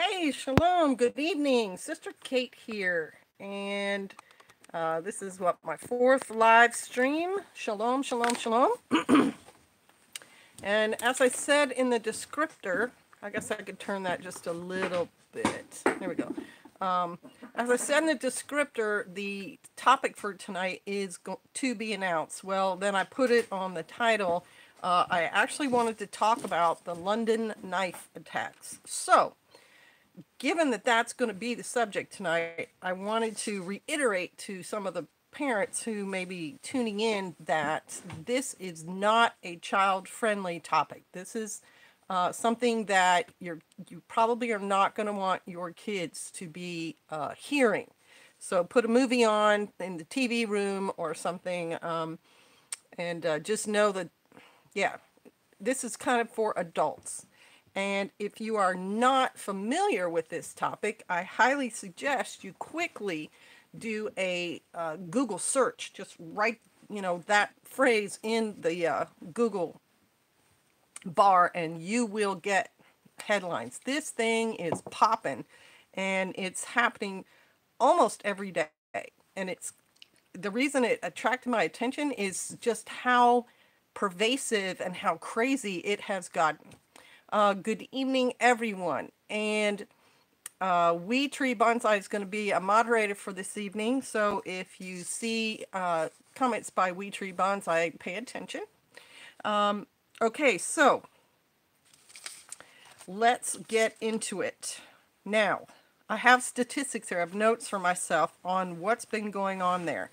Hey, shalom, good evening. Sister Kate here. And this is what, my fourth live stream. Shalom, shalom, shalom. And as I said in the descriptor, I guess I could turn that just a little bit. There we go. As I said in the descriptor, the topic for tonight is to be announced. Well, then I put it on the title. I actually wanted to talk about the London knife attacks. So, given that that's going to be the subject tonight, I wanted to reiterate to some of the parents who may be tuning in that this is not a child-friendly topic. This is something that you probably are not going to want your kids to be hearing. So put a movie on in the TV room or something, and just know that, yeah, this is kind of for adults. And if you are not familiar with this topic, I highly suggest you quickly do a Google search. Just write, that phrase in the Google bar and you will get headlines. This thing is popping and it's happening almost every day. And the reason it attracted my attention is just how pervasive and how crazy it has gotten. Good evening, everyone. And We Tree Bonsai is going to be a moderator for this evening. So if you see comments by We Tree Bonsai, pay attention. Okay, so let's get into it. Now, I have statistics here. I have notes for myself on what's been going on there.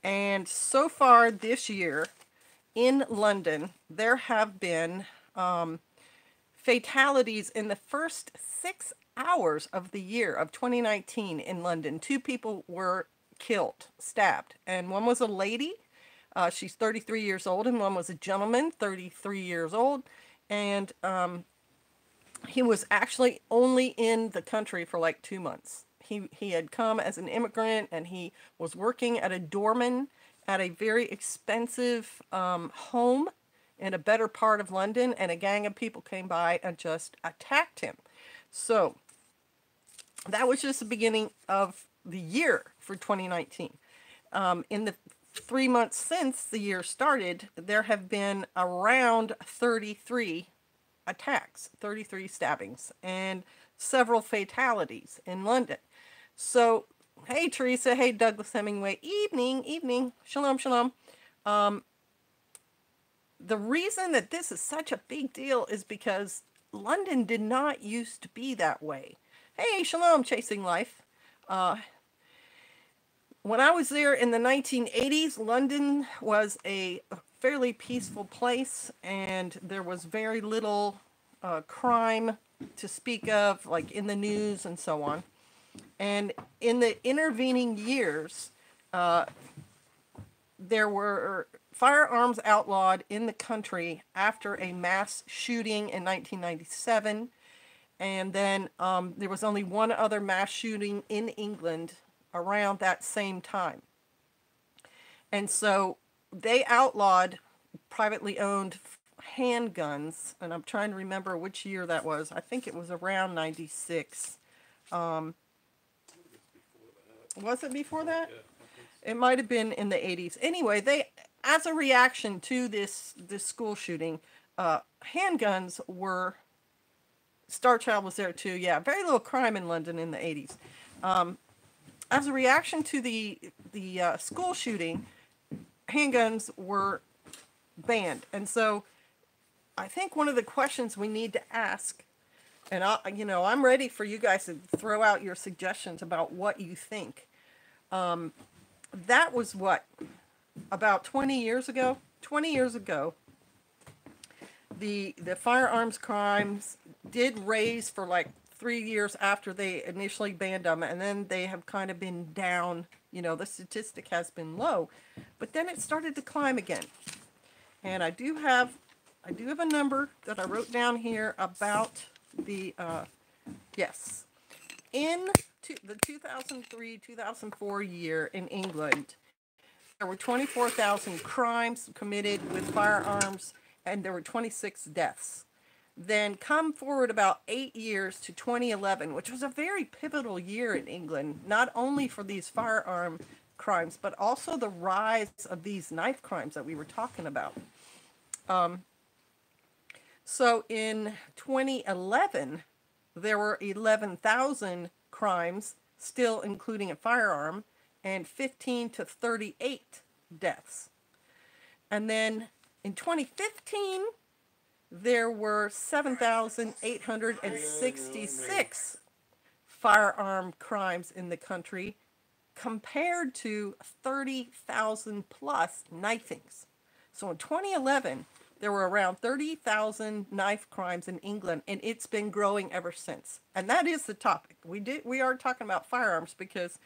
And so far this year in London, there have been fatalities in the first 6 hours of the year of 2019 in London. 2 people were killed, stabbed, and one was a lady. She's 33 years old, and one was a gentleman, 33 years old, and he was actually only in the country for like 2 months. He had come as an immigrant, and he was working at a doorman at a very expensive home in a better part of London, and a gang of people came by and just attacked him. So that was just the beginning of the year for 2019. In the 3 months since the year started, there have been around 33 attacks, 33 stabbings, and several fatalities in London. So, hey Teresa, hey Douglas Hemingway, evening, shalom, shalom. The reason that this is such a big deal is because London did not used to be that way. Hey, shalom, Chasing Life. When I was there in the 1980s, London was a fairly peaceful place, and there was very little crime to speak of, like in the news and so on. And in the intervening years, there were firearms outlawed in the country after a mass shooting in 1997. And then there was only one other mass shooting in England around that same time. And so they outlawed privately owned handguns, and I'm trying to remember which year that was. I think it was around 96. Was it before that? It might have been in the 80s. Anyway, they, as a reaction to this school shooting, handguns were. Star Child was there too. Yeah, very little crime in London in the 80s. As a reaction to the school shooting, handguns were banned, and so I think one of the questions we need to ask, and I'm ready for you guys to throw out your suggestions about what you think. That was what, about 20 years ago? 20 years ago, the firearms crimes did raise for like 3 years after they initially banned them, and then they have kind of been down. The statistic has been low, but then it started to climb again. And I do have a number that I wrote down here about the yes. In the 2003-2004 year in England, there were 24,000 crimes committed with firearms, and there were 26 deaths. Then come forward about 8 years to 2011, which was a very pivotal year in England, not only for these firearm crimes, but also the rise of these knife crimes that we were talking about. So in 2011, there were 11,000 crimes, still including a firearm, and 15 to 38 deaths. And then in 2015, there were 7,866 firearm crimes in the country, compared to 30,000 plus knifings. So in 2011, there were around 30,000 knife crimes in England, and it's been growing ever since. And that is the topic. We are talking about firearms because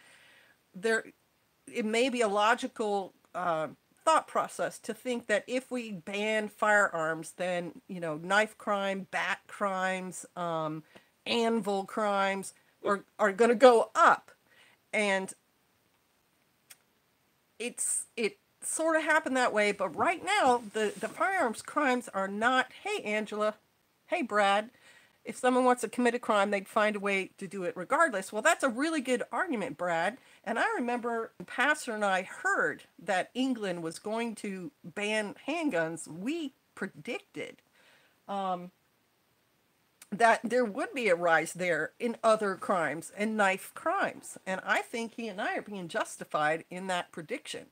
it may be a logical thought process to think that if we ban firearms, then knife crime, bat crimes, anvil crimes are going to go up, and it sort of happened that way. But right now, the firearms crimes are not. Hey, Angela. Hey, Brad. If someone wants to commit a crime, they'd find a way to do it regardless. Well, that's a really good argument, Brad. And I remember Pastor and I heard that England was going to ban handguns. We predicted that there would be a rise there in other crimes and knife crimes. And I think he and I are being justified in that prediction,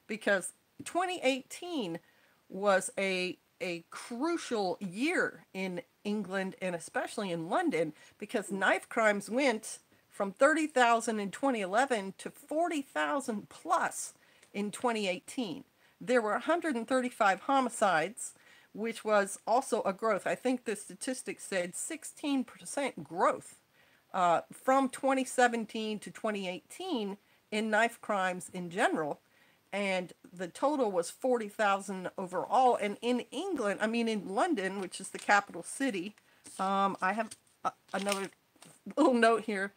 because 2018 was a crucial year in England, and especially in London, because knife crimes went from 30,000 in 2011 to 40,000 plus in 2018. There were 135 homicides, which was also a growth. I think the statistics said 16% growth from 2017 to 2018 in knife crimes in general. And the total was 40,000 overall. And in England, in London, which is the capital city, I have another little note here.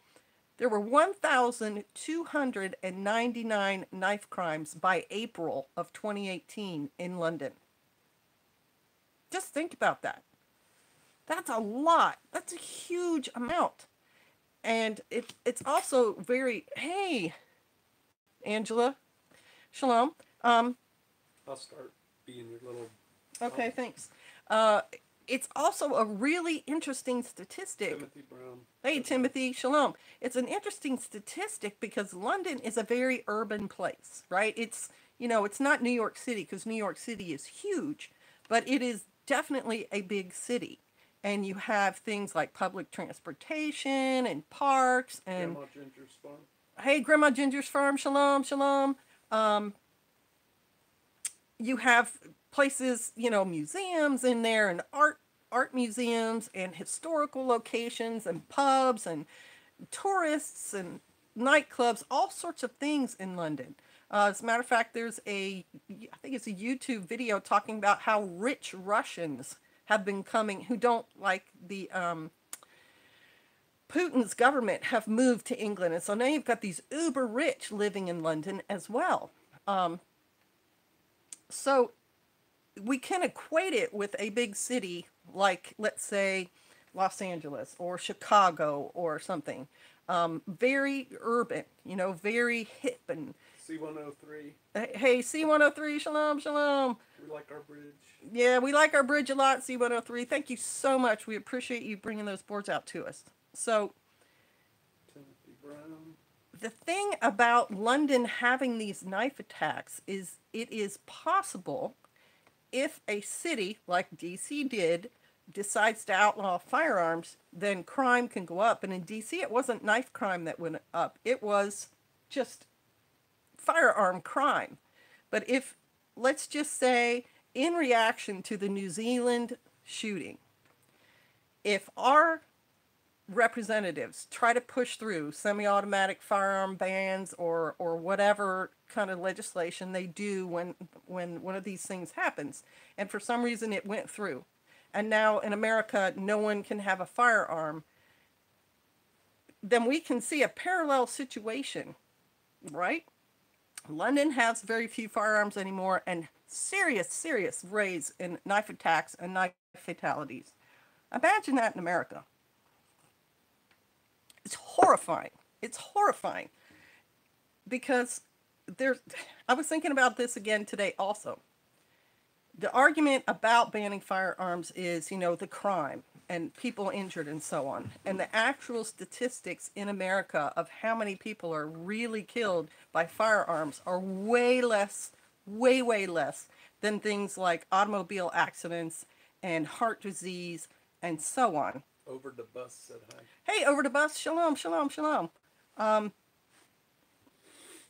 There were 1,299 knife crimes by April of 2018 in London. Just think about that. That's a lot. That's a huge amount. And it's also very, hey, Angela, shalom. I'll start being your little... Okay, thanks. It's also a really interesting statistic. Timothy Brown. Hey, Timothy, shalom. It's an interesting statistic because London is a very urban place, right? It's not New York City, because New York City is huge, but it is definitely a big city. And you have things like public transportation and parks and... Grandma Ginger's farm. Hey, Grandma Ginger's farm, shalom, shalom. You have places, museums in there, and art museums and historical locations and pubs and tourists and nightclubs, all sorts of things in London. As a matter of fact, I think it's a YouTube video talking about how rich Russians have been coming, who don't like the Putin's government, have moved to England. And so now you've got these uber rich living in London as well. So we can equate it with a big city like, let's say, Los Angeles or Chicago or something. Very urban, very hip. And C-103. Hey, C-103, shalom, shalom. We like our bridge. Yeah, we like our bridge a lot, C-103. Thank you so much. We appreciate you bringing those boards out to us. So, Timothy Brown. The thing about London having these knife attacks is it is possible, if a city like DC decides to outlaw firearms, then crime can go up. And in DC, it wasn't knife crime that went up. It was just firearm crime. But let's just say, in reaction to the New Zealand shooting, if our representatives try to push through semi-automatic firearm bans or whatever kind of legislation they do when one of these things happens, and for some reason it went through, and now in America no one can have a firearm, then we can see a parallel situation, right? London has very few firearms anymore, and serious raise in knife attacks and knife fatalities. Imagine that in America. It's horrifying. It's horrifying. Because I was thinking about this again today also. The argument about banning firearms is, the crime and people injured and so on. And the actual statistics in America of how many people are really killed by firearms are way less, way, way less than things like automobile accidents and heart disease and so on. Over the bus said hi. Hey, over the bus. Shalom, shalom, shalom.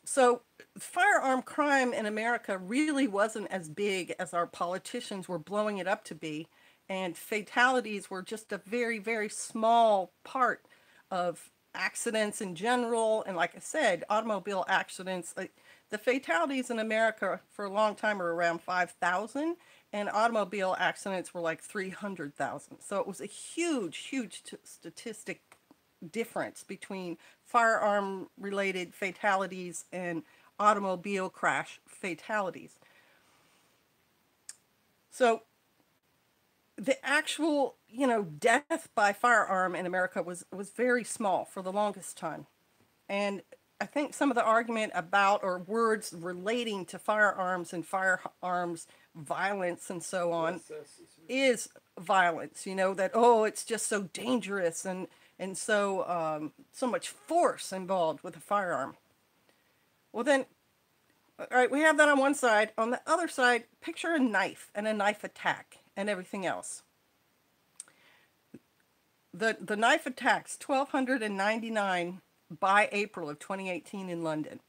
So firearm crime in America really wasn't as big as our politicians were blowing it up to be. And fatalities were just a very, very small part of accidents in general. And like I said, automobile accidents, the fatalities in America for a long time were around 5,000. And automobile accidents were like 300,000. So it was a huge, huge statistic difference between firearm related fatalities and automobile crash fatalities. So the actual, death by firearm in America was very small for the longest time. And I think some of the argument about, or words relating to firearms and firearms violence and so on is violence, that, it's just so dangerous and so much force involved with a firearm. Well then, all right, we have that on one side. On the other side, picture a knife and a knife attack and everything else. The knife attacks, 1,299 by April of 2018 in London.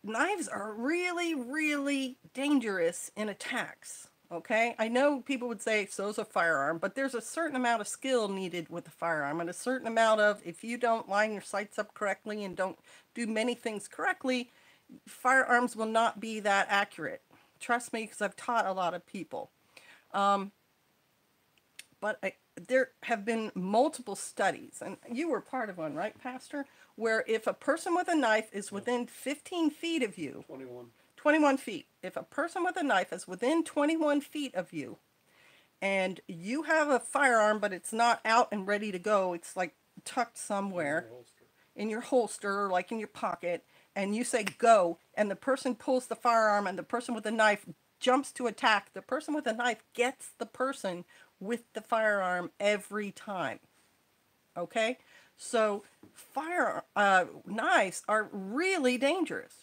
Knives are really, really dangerous in attacks. Okay, I know people would say so's a firearm, but there's a certain amount of skill needed with a firearm, and a certain amount of, if you don't line your sights up correctly and don't do many things correctly, firearms will not be that accurate. Trust me, because I've taught a lot of people. But there have been multiple studies, and you were part of one, right, Pastor? Where if a person with a knife is within 15 feet of you, 21 feet. If a person with a knife is within 21 feet of you, and you have a firearm, but it's not out and ready to go, it's like tucked somewhere in your holster, or like in your pocket, and you say go, and the person pulls the firearm, and the person with the knife jumps to attack, the person with the knife gets the person with the firearm every time. Okay? So knives are really dangerous.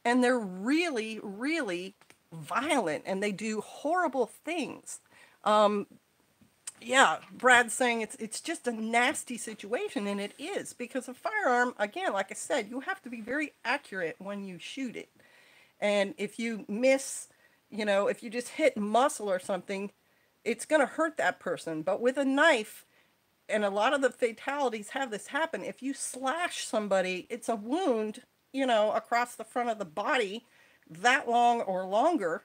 And they're really, really violent, and they do horrible things. Yeah, Brad's saying it's just a nasty situation, and it is, because a firearm, again, like I said, you have to be very accurate when you shoot it. And if you miss, if you just hit muscle or something, it's going to hurt that person. But with a knife, and a lot of the fatalities have this happen, if you slash somebody, it's a wound, across the front of the body that long or longer,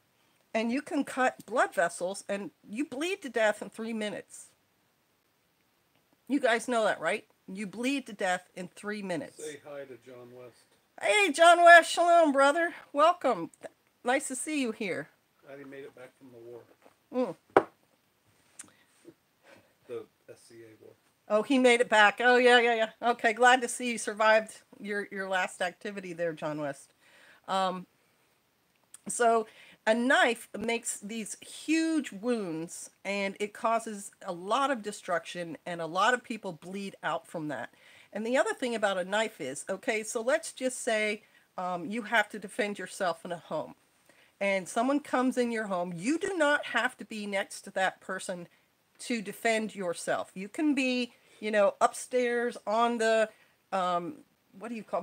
and you can cut blood vessels and you bleed to death in 3 minutes. You guys know that, right? You bleed to death in 3 minutes. Say hi to John West. Hey, John West, shalom, brother. Welcome. Nice to see you here. Glad he made it back from the war. The SCA war. Oh, he made it back. Oh, yeah. Okay, glad to see you survived your last activity there, John West. So a knife makes these huge wounds, and it causes a lot of destruction, and a lot of people bleed out from that. And the other thing about a knife is, okay, so let's just say you have to defend yourself in a home, and someone comes in your home. You do not have to be next to that person to defend yourself. You can be, upstairs on the,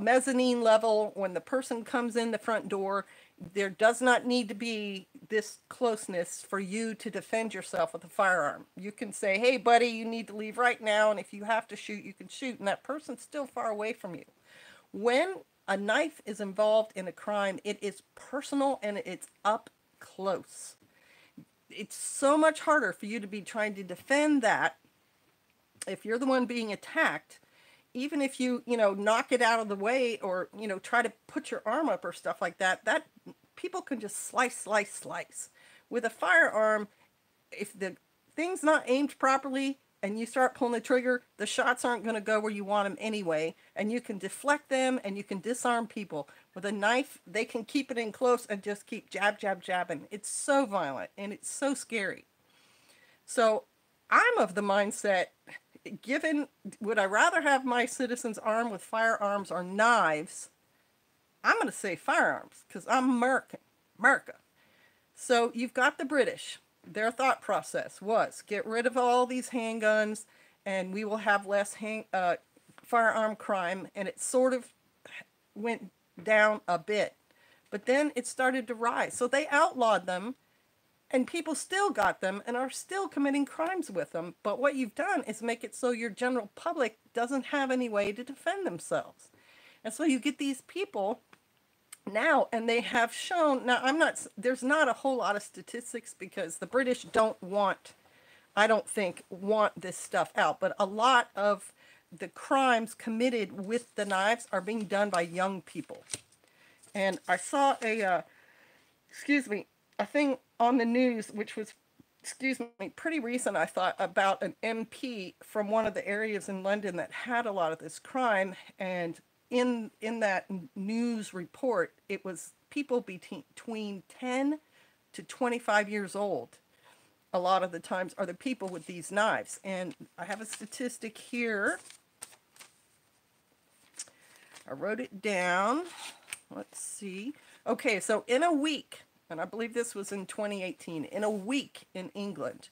mezzanine level. When the person comes in the front door, there does not need to be this closeness for you to defend yourself with a firearm. You can say, hey, buddy, you need to leave right now, and if you have to shoot, you can shoot, and that person's still far away from you. When a knife is involved in a crime, it is personal, and it's up close. It's so much harder for you to be trying to defend that if you're the one being attacked. Even if you, knock it out of the way, or, try to put your arm up or stuff like that, people can just slice. With a firearm, if the things not aimed properly and you start pulling the trigger, the shots aren't going to go where you want them anyway, and you can deflect them and you can disarm people. With a knife, they can keep it in close and just keep jab, jab, jabbing. It's so violent and it's so scary. So I'm of the mindset, given, would I rather have my citizens armed with firearms or knives? I'm going to say firearms because I'm American. America. So you've got the British. Their thought process was get rid of all these handguns and we will have less firearm crime. And it sort of went down a bit. But then it started to rise. So they outlawed them and people still got them and are still committing crimes with them. But what you've done is make it so your general public doesn't have any way to defend themselves. And so you get these people now, and they have shown, now there's not a whole lot of statistics because the British don't want, I don't think, want this stuff out, but a lot of the crimes committed with the knives are being done by young people. And I saw a thing on the news, which was, pretty recent, I thought, about an MP from one of the areas in London that had a lot of this crime, and in that news report, it was people between 10 to 25 years old. A lot of the times are the people with these knives. And I have a statistic here. I wrote it down. Let's see. Okay, so in a week, and I believe this was in 2018, in a week in England,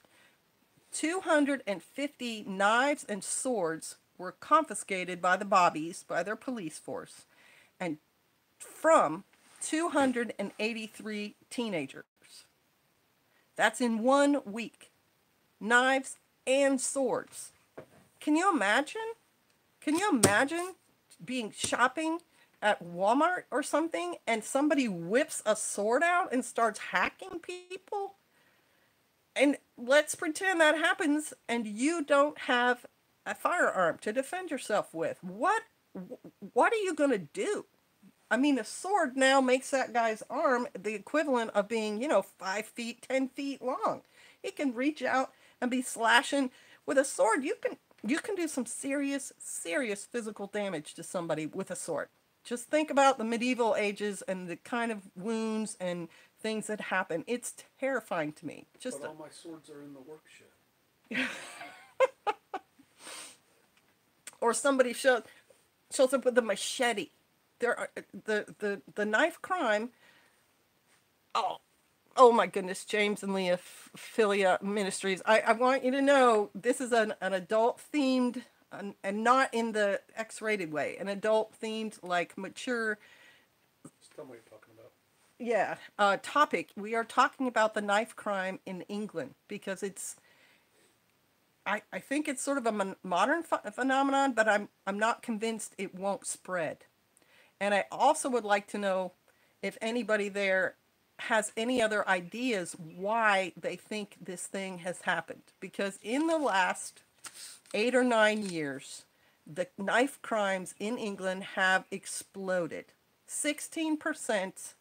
250 knives and swords were confiscated by the bobbies, by their police force, and from 283 teenagers. That's in 1 week. Knives and swords. Can you imagine? Can you imagine being shopping at Walmart or something and somebody whips a sword out and starts hacking people? And let's pretend that happens and you don't have a firearm to defend yourself with. What are you going to do? I mean, a sword now makes that guy's arm the equivalent of being, 5 feet, 10 feet long. He can reach out and be slashing. With a sword, you can do some serious physical damage to somebody with a sword. Just think about the medieval ages and the kind of wounds and things that happen. It's terrifying to me. But all my swords are in the work shed. Or somebody shows up with a machete. There are the knife crime. Oh my goodness, James and Leah Philia Ministries. I want you to know this is an adult themed and not in the X-rated way. An adult themed, like mature. Just tell me what you're talking about. Yeah, topic. We are talking about the knife crime in England because it's. I think it's sort of a modern phenomenon, but I'm not convinced it won't spread. And I also would like to know if anybody there has any other ideas why they think this thing has happened. Because in the last 8 or 9 years, the knife crimes in England have exploded. 16%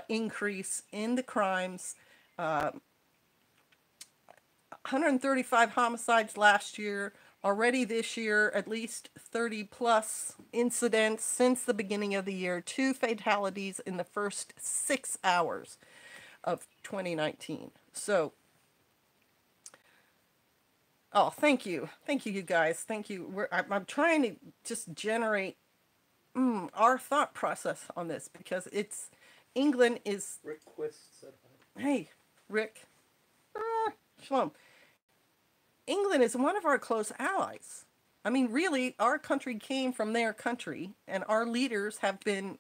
increase in the crimes. 135 homicides last year. Already this year, at least 30 plus incidents since the beginning of the year. 2 fatalities in the first 6 hours of 2019. So, thank you. Thank you, you guys. Thank you. I'm trying to just generate our thought process on this because England is... Rick Quist said hi. Hey, Rick. Shalom. England is one of our close allies. I mean, really, our country came from their country, and our leaders have been,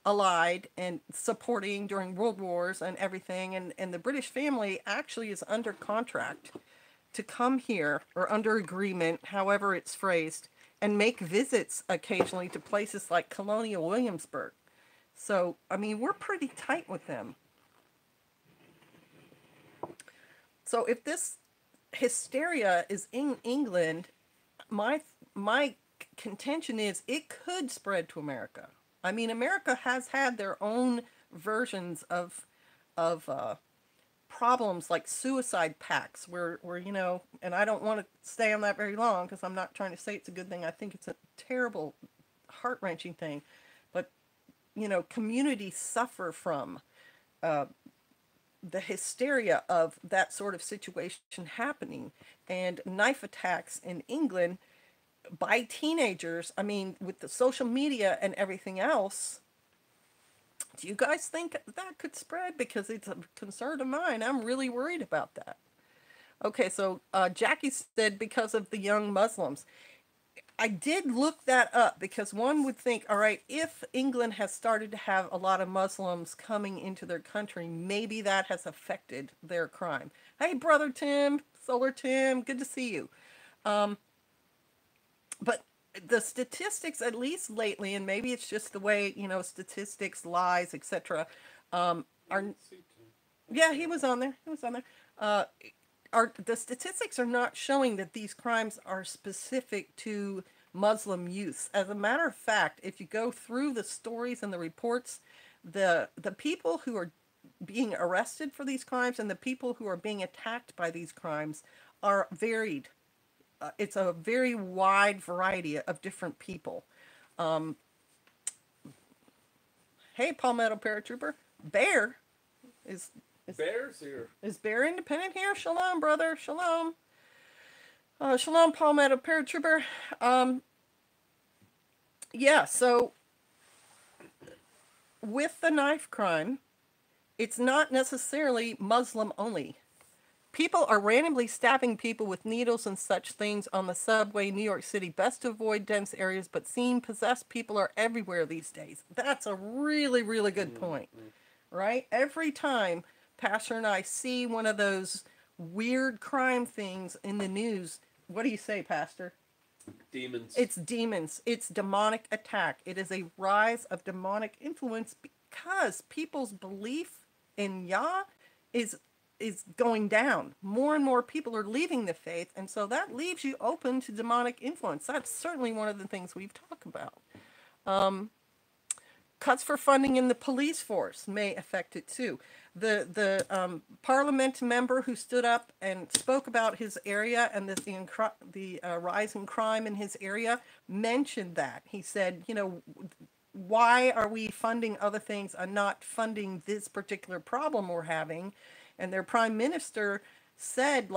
allied and supporting during world wars and everything. And the British family actually is under contract to come here, or under agreement, however it's phrased, and make visits occasionally to places like Colonial Williamsburg. So, I mean, we're pretty tight with them. So if this hysteria is in England, my contention is it could spread to America. I mean, America has had their own versions of problems like suicide pacts where, and I don't want to stay on that very long because I'm not trying to say it's a good thing. I think it's a terrible, heart-wrenching thing. But, communities suffer from the hysteria of that sort of situation happening. And knife attacks in England by teenagers, I mean, with the social media and everything else, do you guys think that could spread? Because it's a concern of mine. I'm really worried about that. Okay, so Jackie said because of the young Muslims. I did look that up because one would think, all right, if England has started to have a lot of Muslims coming into their country, maybe that has affected their crime. Hey, Brother Tim, Solar Tim, good to see you. But the statistics, at least lately, and maybe it's just the way, statistics, lies, etc. Are yeah, he was on there. He was on there. The statistics are not showing that these crimes are specific to Muslim youth. As a matter of fact, if you go through the stories and the reports, the people who are being arrested for these crimes and the people who are being attacked by these crimes are varied. It's a very wide variety of different people. Hey, Palmetto Paratrooper. Bear is Bear's here. Is Bear Independent here? Shalom, brother. Shalom. Shalom, Palmetto Paratrooper. Yeah, so with the knife crime, it's not necessarily Muslim only. People are randomly stabbing people with needles and such things on the subway, New York City. Best to avoid dense areas, but seeing possessed people are everywhere these days. That's a really, really good point, right? Every time Pastor and I see one of those weird crime things in the news, what do you say, Pastor? Demons. It's demons. It's demonic attack. It is a rise of demonic influence because people's belief in Yah is going down. More and more people are leaving the faith, and so that leaves you open to demonic influence. That's certainly one of the things we've talked about. Cuts for funding in the police force may affect it too. The parliament member who stood up and spoke about his area and the rise in crime in his area mentioned that. He said, why are we funding other things and not funding this particular problem we're having? And their prime minister said,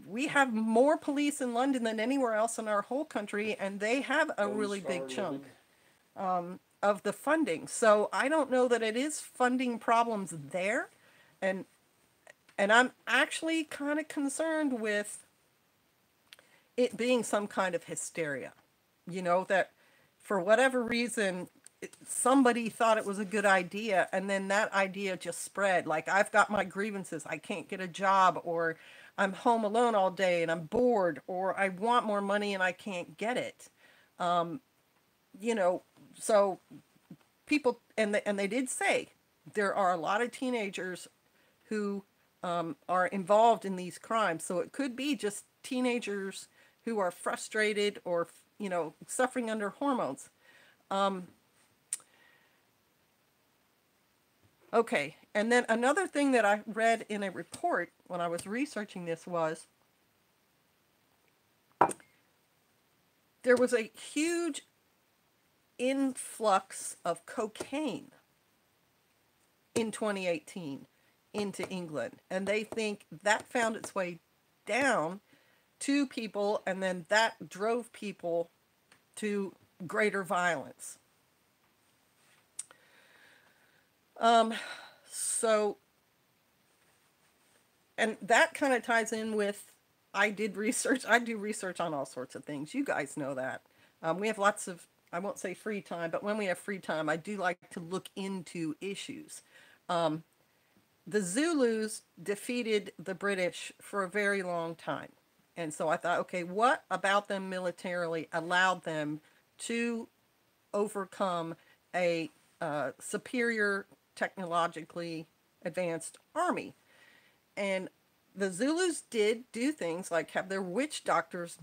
we have more police in London than anywhere else in our whole country, and they have a really big chunk of the funding. So I don't know that it is funding problems there. And I'm actually kind of concerned with it being some kind of hysteria. That for whatever reason, somebody thought it was a good idea, and then that idea just spread. Like, I've got my grievances, I can't get a job, or I'm home alone all day and I'm bored, or I want more money and I can't get it. So people, and they did say there are a lot of teenagers who are involved in these crimes. So it could be just teenagers who are frustrated or, suffering under hormones. Okay, and then another thing that I read in a report when I was researching this was there was a huge influx of cocaine in 2018 into England, and they think that found its way down to people, and then that drove people to greater violence. So, and that kind of ties in with, I do research on all sorts of things. You guys know that. We have lots of, I won't say free time, but when we have free time, I do like to look into issues. The Zulus defeated the British for a very long time. And so I thought, okay, what about them militarily allowed them to overcome a superior, technologically advanced army? And the Zulus did do things like have their witch doctors,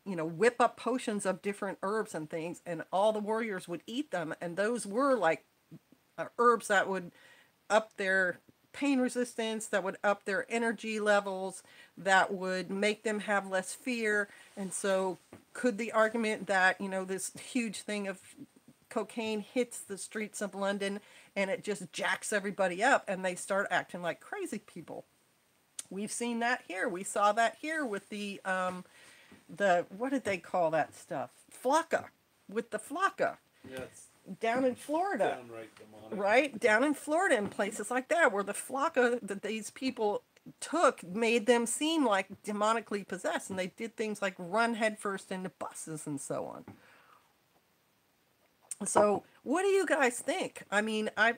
whip up potions of different herbs and things, and all the warriors would eat them. And those were like herbs that would up their pain resistance, that would up their energy levels, that would make them have less fear. And so could the argument that, this huge thing of cocaine hits the streets of London and it just jacks everybody up and they start acting like crazy people? We've seen that here. We saw that here with the what did they call that stuff? Flocka. With the Flocka. Yeah, it's down in Florida. downright demonic. Right? Down in Florida and places like that, where the Flocka that these people took made them seem like demonically possessed, and they did things like run headfirst into buses and so on. So what do you guys think? I mean, I'm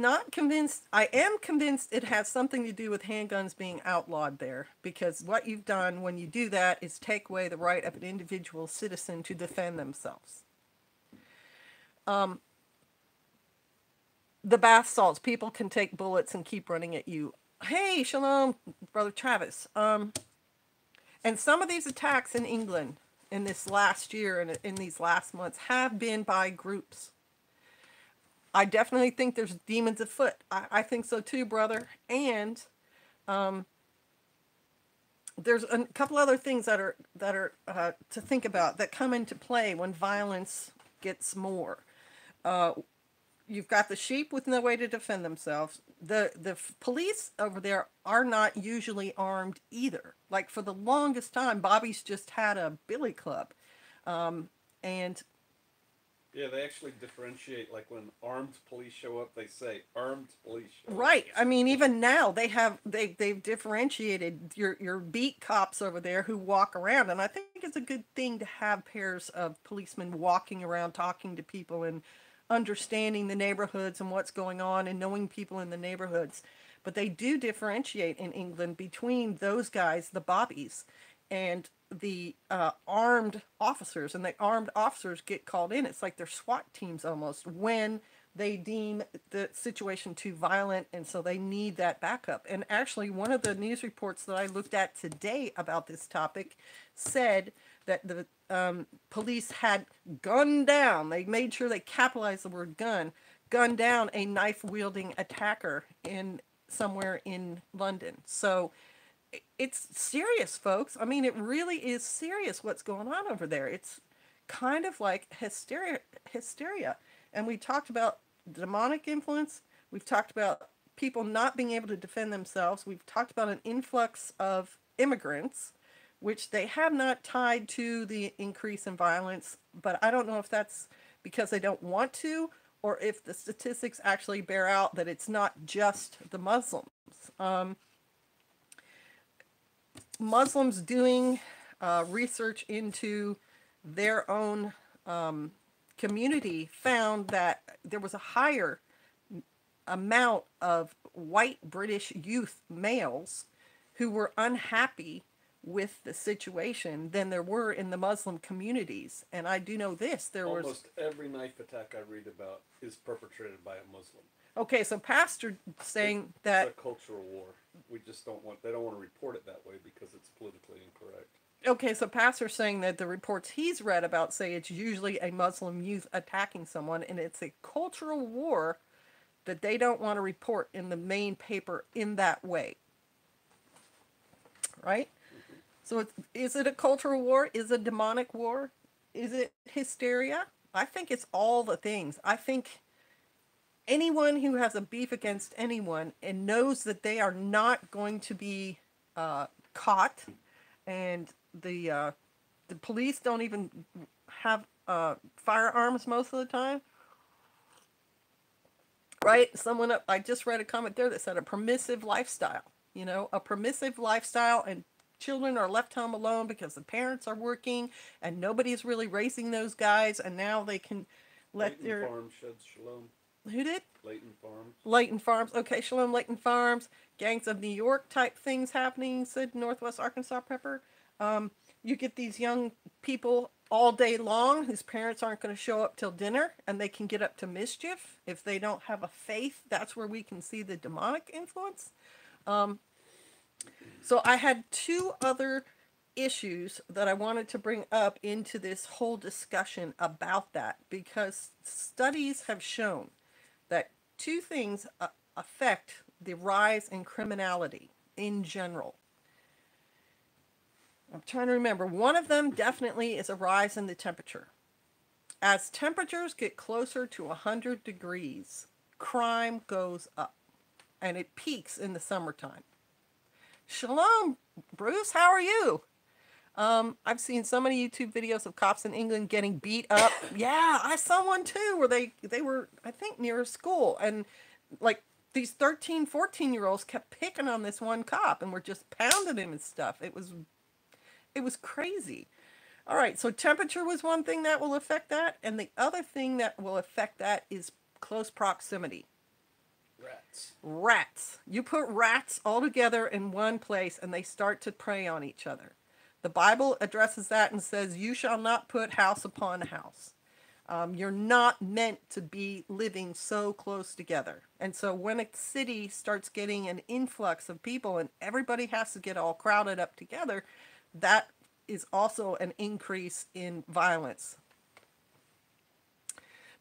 not convinced. I am convinced it has something to do with handguns being outlawed there, because what you've done when you do that is take away the right of an individual citizen to defend themselves. The bath salts, people can take bullets and keep running at you. Hey, shalom, Brother Travis. And some of these attacks in England in this last year and in these last months have been by groups. I definitely think there's demons afoot. I think so too, brother. And there's a couple other things that are to think about that come into play when violence gets more. You've got the sheep with no way to defend themselves. The police over there are not usually armed either. Like for the longest time, Bobby's just had a billy club, and yeah, they actually differentiate. Like when armed police show up, they say armed police show up. Right. I mean, even now they've differentiated your beat cops over there who walk around, and I think it's a good thing to have pairs of policemen walking around, talking to people, and understanding the neighborhoods and what's going on, and knowing people in the neighborhoods. But they do differentiate in England between those guys, the bobbies, and the armed officers, and the armed officers get called in. It's like they're SWAT teams almost when they deem the situation too violent, and so they need that backup. And actually, one of the news reports that I looked at today about this topic said that the police had gunned down, they made sure they capitalized the word gunned down a knife-wielding attacker in somewhere in London. So it's serious, folks. I mean, it really is serious what's going on over there. It's kind of like hysteria. And we talked about demonic influence. We've talked about people not being able to defend themselves. We've talked about an influx of immigrants, which they have not tied to the increase in violence. But I don't know if that's because they don't want to, or if the statistics actually bear out that it's not just the Muslims. Muslims doing research into their own community found that there was a higher amount of white British youth males who were unhappy with the situation than there were in the Muslim communities. And I do know this, Almost every knife attack I read about is perpetrated by a Muslim. Okay, so Pastor saying that it's a cultural war. We just don't want, they don't want to report it that way because it's politically incorrect. Okay, so Pastor's saying that the reports he's read about say it's usually a Muslim youth attacking someone, and it's a cultural war that they don't want to report in the main paper in that way. Right? Mm-hmm. So is it a cultural war? Is it a demonic war? Is it hysteria? I think it's all the things. I think anyone who has a beef against anyone and knows that they are not going to be caught, and the police don't even have firearms most of the time, right? I just read a comment there that said a permissive lifestyle, a permissive lifestyle, and children are left home alone because the parents are working and nobody's really raising those guys, and now they can let Leighton Farms sheds shalom. Who did? Leighton Farms. Leighton Farms. Okay, shalom, Leighton Farms. Gangs of New York type things happening, said Northwest Arkansas Prepper. You get these young people all day long whose parents aren't going to show up till dinner, and they can get up to mischief if they don't have a faith. That's where we can see the demonic influence. So I had two other issues that I wanted to bring up into this whole discussion about that, because studies have shown that two things affect the rise in criminality in general. I'm trying to remember. One of them definitely is a rise in the temperature. As temperatures get closer to 100 degrees, crime goes up, and it peaks in the summertime. Shalom, Bruce, how are you? I've seen so many YouTube videos of cops in England getting beat up. Yeah, I saw one too where they were, I think, near a school, and like these 13, 14-year-olds kept picking on this one cop and were just pounding him and stuff. It was crazy. All right, so temperature was one thing that will affect that, and the other thing that will affect that is close proximity. Rats. You put rats all together in one place and they start to prey on each other. The Bible addresses that and says, you shall not put house upon house. You're not meant to be living so close together. And so when a city starts getting an influx of people and everybody has to get all crowded up together, that is also an increase in violence.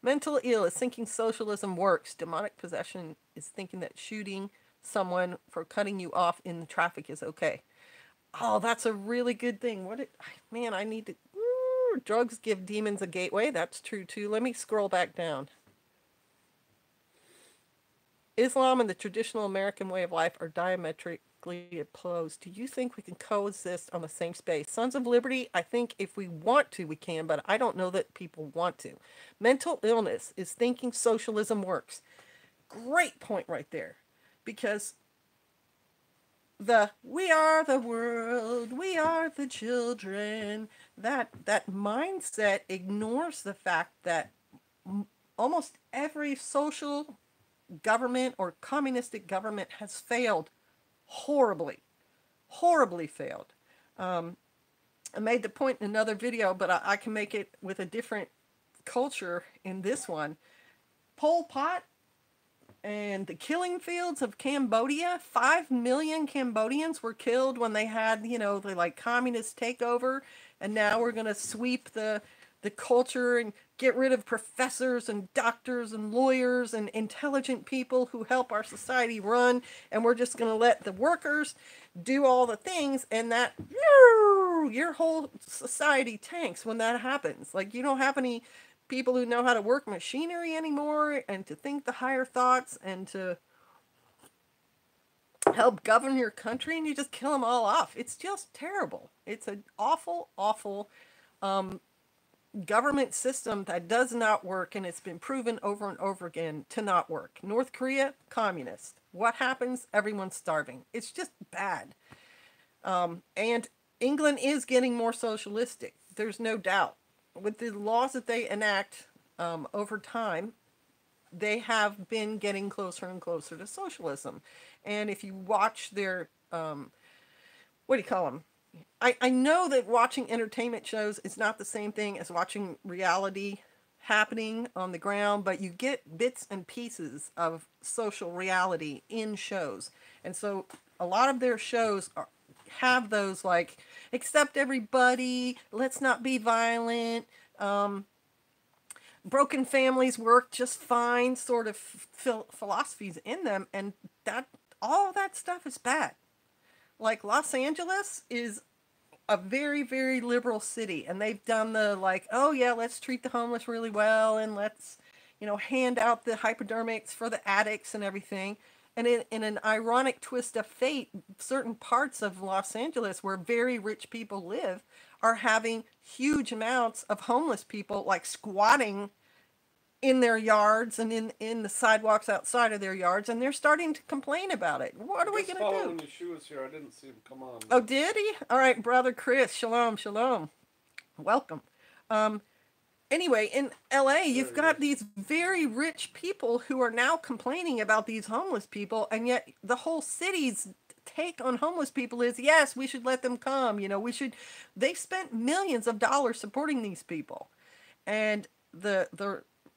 Mental ill is thinking socialism works. Demonic possession is thinking that shooting someone for cutting you off in the traffic is okay. Oh, that's a really good thing. Man, I need to... drugs give demons a gateway. That's true, too. Let me scroll back down. Islam and the traditional American way of life are diametrically opposed. Do you think we can coexist on the same space? Sons of Liberty, I think if we want to, we can, but I don't know that people want to. Mental illness is thinking socialism works. Great point right there. Because we are the world, we are the children, that mindset ignores the fact that almost every social government or communistic government has failed horribly failed. I made the point in another video, but I can make it with a different culture in this one. Pol Pot and the killing fields of Cambodia, 5 million Cambodians were killed when they had, the communist takeover, and now we're going to sweep the culture and get rid of professors and doctors and lawyers and intelligent people who help our society run, and we're just going to let the workers do all the things, and that your whole society tanks when that happens. Like, you don't have any people who know how to work machinery anymore and to think the higher thoughts and to help govern your country, and you just kill them all off. It's just terrible. It's an awful government system that does not work, and it's been proven over and over again to not work. North Korea, communist. What happens? Everyone's starving. It's just bad. And England is getting more socialistic. There's no doubt. With the laws that they enact over time, they have been getting closer and closer to socialism. And if you watch their, what do you call them? I know that watching entertainment shows is not the same thing as watching reality happening on the ground, but you get bits and pieces of social reality in shows. And so a lot of their shows have those, like, accept everybody, let's not be violent, broken families work just fine sort of philosophies in them, and that all that stuff is bad. Like, Los Angeles is a very, very liberal city, and they've done the, like, oh yeah, let's treat the homeless really well, and let's, hand out the hypodermics for the addicts and everything. And in an ironic twist of fate, certain parts of Los Angeles where very rich people live are having huge amounts of homeless people, like, squatting in their yards and in the sidewalks outside of their yards, and they're starting to complain about it. What are we going to do? When Yeshua was here, I didn't see him come on. Oh, did he? All right, Brother Chris. Shalom, shalom. Welcome. Anyway, in LA, you've got these very rich people who are now complaining about these homeless people, and yet the whole city's take on homeless people is, yes, we should let them come. They spent millions of dollars supporting these people. And the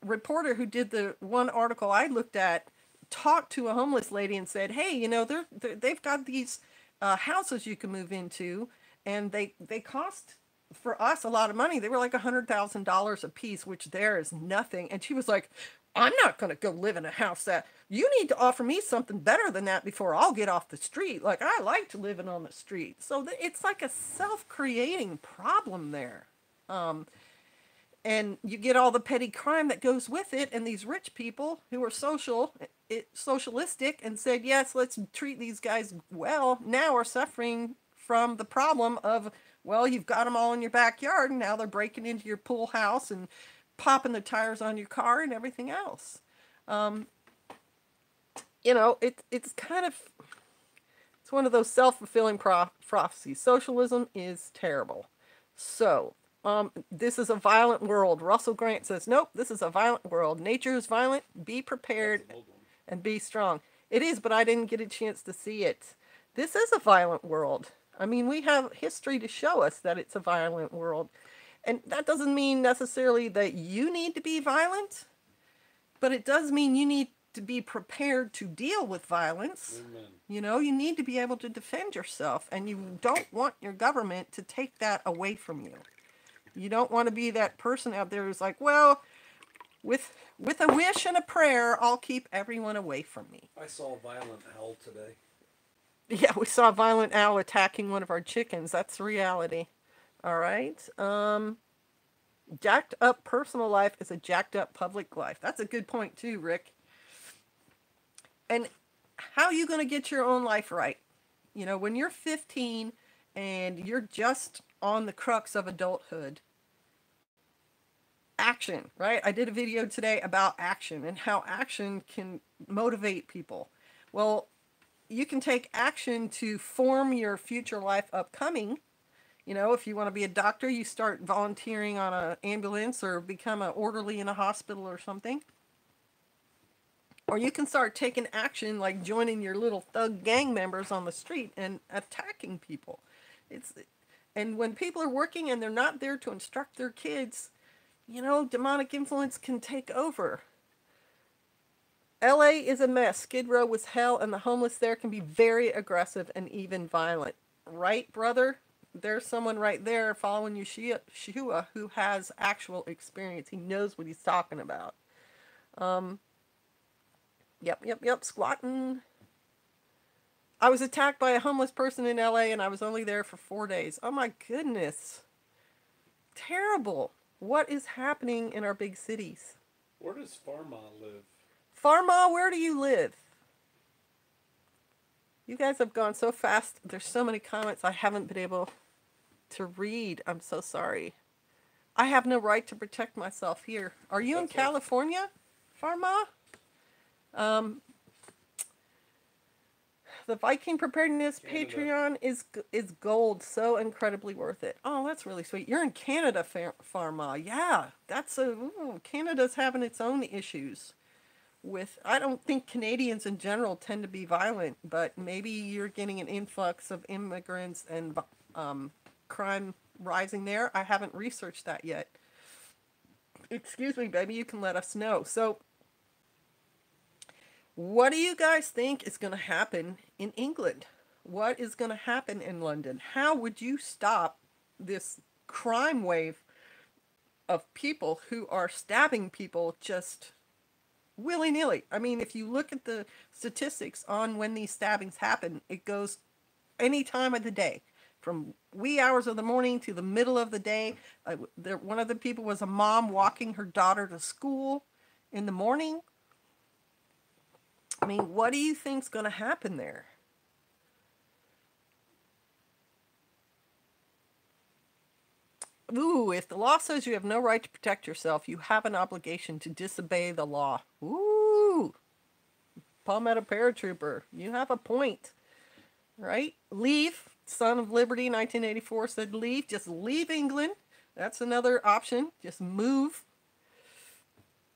reporter who did the one article I looked at talked to a homeless lady and said, hey, they've got these houses you can move into, and they cost, for us, a lot of money. They were like $100,000 a piece, which there is nothing. And she was like, I'm not going to go live in a house that you need to offer me something better than that before I'll get off the street. Like, I like to living on the street. So it's like a self-creating problem there. And you get all the petty crime that goes with it, and these rich people who are socialistic and said, yes, let's treat these guys well, now are suffering from the problem of, well, you've got them all in your backyard, and now they're breaking into your pool house and popping the tires on your car and everything else. It's kind of, it's one of those self-fulfilling prophecies. Socialism is terrible. So, this is a violent world. Russell Grant says, nope, this is a violent world. Nature is violent. Be prepared and be strong. It is, but I didn't get a chance to see it. This is a violent world. I mean, we have history to show us that it's a violent world. And that doesn't mean necessarily that you need to be violent, but it does mean you need to be prepared to deal with violence. Amen. You need to be able to defend yourself, and you don't want your government to take that away from you. You don't want to be that person out there who's like, well, with a wish and a prayer, I'll keep everyone away from me. I saw a violent owl today. Yeah, we saw a violent owl attacking one of our chickens. That's reality. All right. Jacked up personal life is a jacked up public life. That's a good point too, Rick. And how are you going to get your own life right? When you're 15 and you're just on the crux of adulthood, action, right? I did a video today about action and how action can motivate people. Well, you can take action to form your future life upcoming. If you want to be a doctor, you start volunteering on an ambulance or become an orderly in a hospital or something. Or you can start taking action like joining your little thug gang members on the street and attacking people. And when people are working and they're not there to instruct their kids, demonic influence can take over. LA is a mess. Skid Row was hell, and the homeless there can be very aggressive and even violent. Right, brother? There's someone right there following Yeshua who has actual experience. He knows what he's talking about. Yep. Squatting. I was attacked by a homeless person in LA, and I was only there for 4 days. Oh my goodness. Terrible. What is happening in our big cities? Where does Pharma live? Pharma, where do you live? You guys have gone so fast. There's so many comments I haven't been able to read. I'm so sorry. I have no right to protect myself here. Are you in California, Pharma? The Viking Preparedness Canada. Patreon is gold. So incredibly worth it. Oh, that's really sweet. You're in Canada, Pharma. Yeah, Canada's having its own issues. I don't think Canadians in general tend to be violent, but maybe you're getting an influx of immigrants and crime rising there. I haven't researched that yet. Excuse me, baby, you can let us know. So, what do you guys think is going to happen in England? What is going to happen in London? How would you stop this crime wave of people who are stabbing people just willy-nilly? I mean, if you look at the statistics on when these stabbings happen, it goes any time of the day, from wee hours of the morning to the middle of the day. One of the people was a mom walking her daughter to school in the morning. I mean, what do you think's going to happen there? Ooh, if the law says you have no right to protect yourself, you have an obligation to disobey the law. Ooh, Palmetto Paratrooper, you have a point, right? Leave, Son of Liberty, 1984 said leave. Just leave England. That's another option. Just move.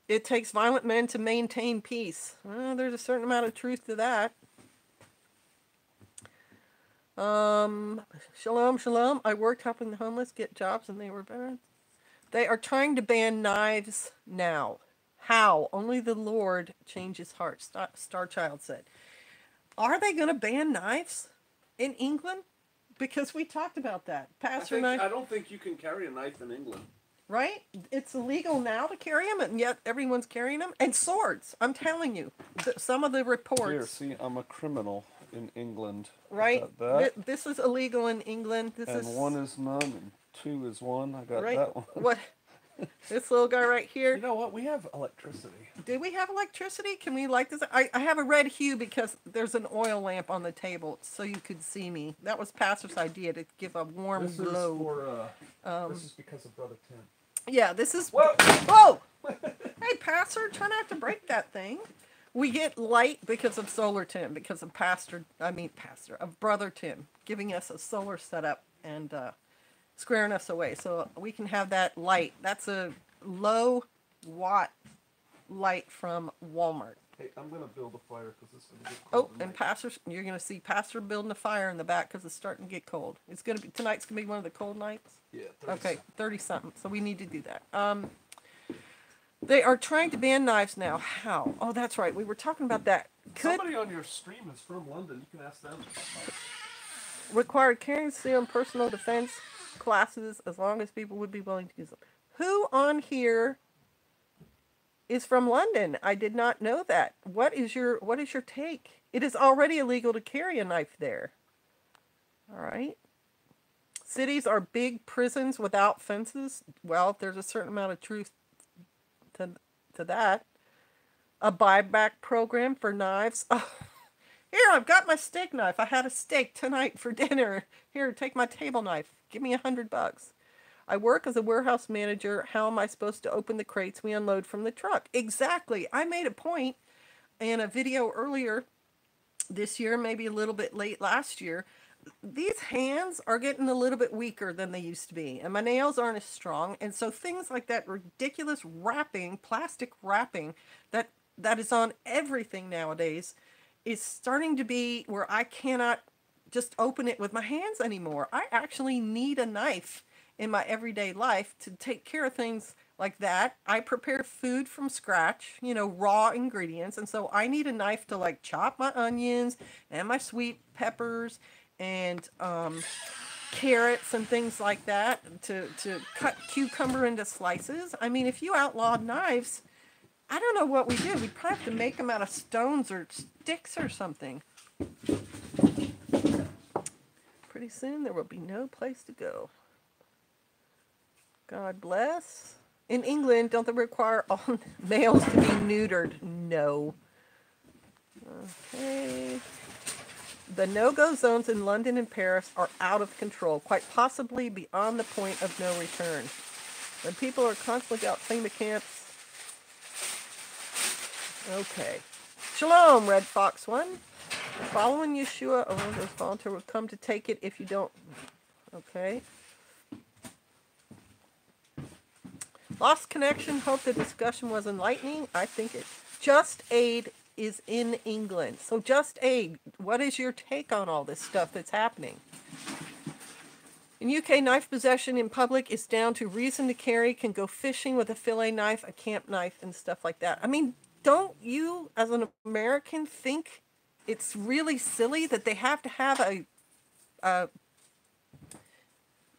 It takes violent men to maintain peace. Well, there's a certain amount of truth to that. Shalom. I worked helping the homeless get jobs and they were better. They are trying to ban knives now. How? Only the Lord changes hearts, Starchild said. Are they going to ban knives in England? Because we talked about that. I don't think you can carry a knife in England. right? It's illegal now to carry them, and yet everyone's carrying them. And swords. I'm telling you, some of the reports. Here, see, I'm a criminal in England. Right. I got that. This is illegal in England. This and is 1 is none, and 2 is 1. I got right. that one. What? This little guy right here. You know what? We have electricity. Did we have electricity? Can we light this? I have a red hue because there's an oil lamp on the table, so you could see me. That was Pastor's idea to give a warm glow. This is because of Brother Tim. Yeah, this is. Whoa! Whoa! Hey, Pastor, try not to break that thing. We get light because of Solar Tim, because of of Brother Tim, giving us a solar setup and squaring us away. So we can have that light. That's a low watt light from Walmart. Hey, I'm going to build a fire because it's going to get Oh, cold. and you're going to see Pastor building a fire in the back because it's starting to get cold. Tonight's going to be one of the cold nights? Yeah, 30 something. So we need to do that. They are trying to ban knives now. How? Oh, that's right. We were talking about that. Somebody on your stream is from London. You can ask them. Required carrying steel and personal defense classes as long as people would be willing to use them. Who on here is from London? I did not know that. What is your take? It is already illegal to carry a knife there. All right. Cities are big prisons without fences. Well, there's a certain amount of truth to that. A buyback program for knives. Oh, here, I've got my steak knife. I had a steak tonight for dinner. Here, take my table knife. Give me $100. I work as a warehouse manager. How am I supposed to open the crates we unload from the truck? Exactly. I made a point in a video earlier this year, maybe a little bit late last year. These hands are getting a little bit weaker than they used to be, and my nails aren't as strong. And so things like that ridiculous wrapping, plastic wrapping that is on everything nowadays is starting to be where I cannot just open it with my hands anymore. I actually need a knife in my everyday life to take care of things like that. I prepare food from scratch, raw ingredients. And so I need a knife to like chop my onions and my sweet peppers and carrots and things like that to cut cucumber into slices. I mean, if you outlawed knives, I don't know what we did. We'd probably have to make them out of stones or sticks or something. Pretty soon there will be no place to go. God bless. In England, don't they require all males to be neutered? No. Okay. The no-go zones in London and Paris are out of control, quite possibly beyond the point of no return. When people are constantly out cleaning the camps. Okay. Shalom, Red Fox 1. Following Yeshua, a those volunteer will come to take it if you don't. Okay. Lost connection. Hope the discussion was enlightening. I think it. Just Aid is in England. So Just Aid, what is your take on all this stuff that's happening? In UK, knife possession in public is down to reason to carry. Can go fishing with a fillet knife, a camp knife, and stuff like that. I mean, don't you, as an American, think it's really silly that they have to have a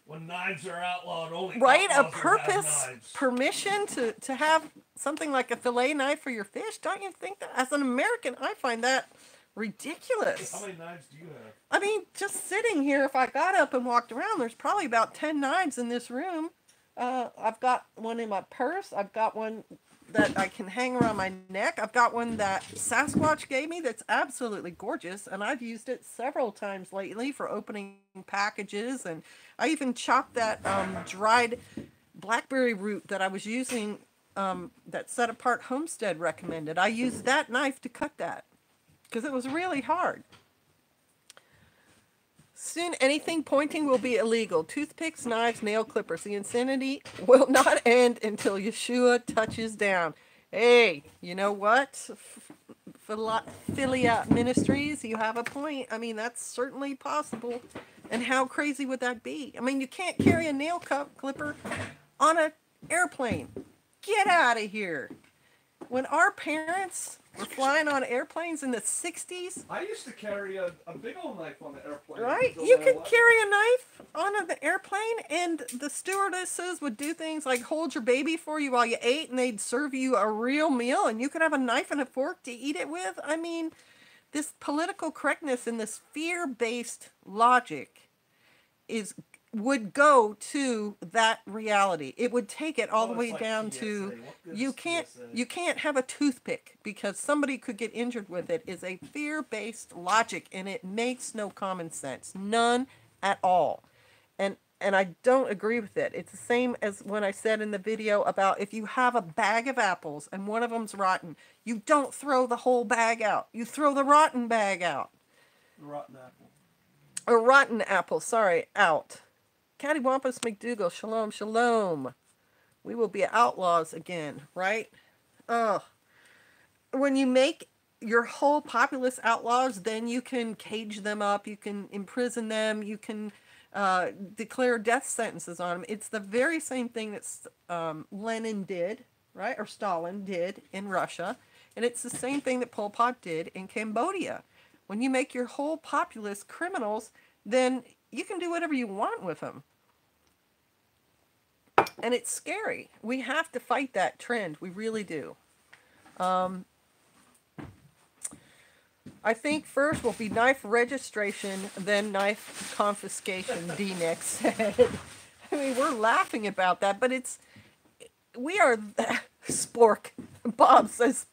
when knives are outlawed, only right, a purpose, permission to have something like a fillet knife for your fish? Don't you think that, as an American, I find that ridiculous? How many knives do you have? I mean, just sitting here, if I got up and walked around, there's probably about 10 knives in this room. I've got one in my purse. I've got one that I can hang around my neck. I've got one that Sasquatch gave me that's absolutely gorgeous, and I've used it several times lately for opening packages, and I even chopped that dried blackberry root that I was using, that Set Apart Homestead recommended. I used that knife to cut that because it was really hard. Soon anything pointing will be illegal. Toothpicks, knives, nail clippers. The insanity will not end until Yeshua touches down. Hey, you know what? Philia Ministries, you have a point. I mean, that's certainly possible. And how crazy would that be? I mean, you can't carry a nail clipper on an airplane. Get out of here. When our parents were flying on airplanes in the 60s, I used to carry a big old knife on the airplane. right? You could carry a knife on the airplane, and the stewardesses would do things like hold your baby for you while you ate, and they'd serve you a real meal, and you could have a knife and a fork to eat it with. I mean, this political correctness and this fear-based logic would go to that reality. It would take it all the way down to you can't have a toothpick because somebody could get injured with it. Is a fear-based logic, and it makes no common sense, none at all. And I don't agree with it. It's the same as when I said in the video about if you have a bag of apples and one of them's rotten, you don't throw the whole bag out. You throw the rotten bag out. Rotten apple. Or rotten apple, sorry, out. Cattywampus McDougal, shalom, shalom. We will be outlaws again, right? When you make your whole populace outlaws, then you can cage them up, you can imprison them, you can declare death sentences on them. It's the very same thing that Lenin did, right? Or Stalin did in Russia. And it's the same thing that Pol Pot did in Cambodia. When you make your whole populace criminals, then you can do whatever you want with them. And it's scary. We have to fight that trend. We really do. I think first will be knife registration, then knife confiscation, D-Nick said. I mean, we're laughing about that, but we are, spork. Bob says,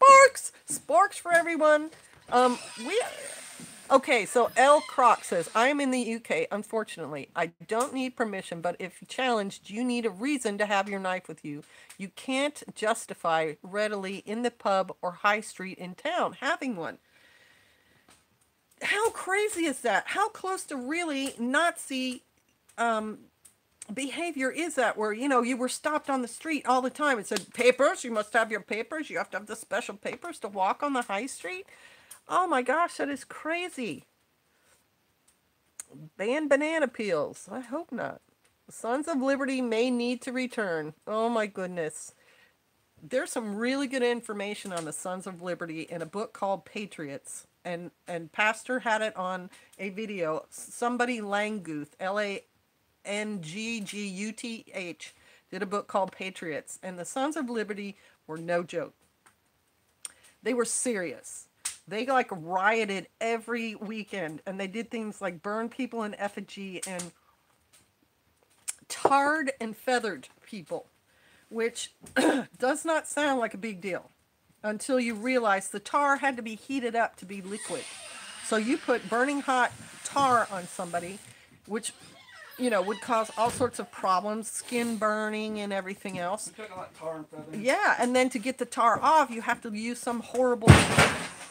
sporks for everyone. Okay, so L. Croc says, I am in the UK, unfortunately. I don't need permission, but if challenged, you need a reason to have your knife with you. You can't justify readily in the pub or high street in town having one. How crazy is that? How close to really Nazi behavior is that, where, you were stopped on the street all the time. It said, papers, you must have your papers. You have to have the special papers to walk on the high street. Oh my gosh, that is crazy. Ban banana peels. I hope not. The Sons of Liberty may need to return. Oh my goodness. There's some really good information on the Sons of Liberty in a book called Patriots. And Pastor had it on a video. Somebody Langguth, Langguth, did a book called Patriots. And the Sons of Liberty were no joke. They were serious. They rioted every weekend, and they did things like burn people in effigy and tarred and feathered people, which does not sound like a big deal until you realize the tar had to be heated up to be liquid. So you put burning hot tar on somebody, which, would cause all sorts of problems, skin burning and everything else. We took a lot of tar and feathers. Yeah, and then to get the tar off, you have to use some horrible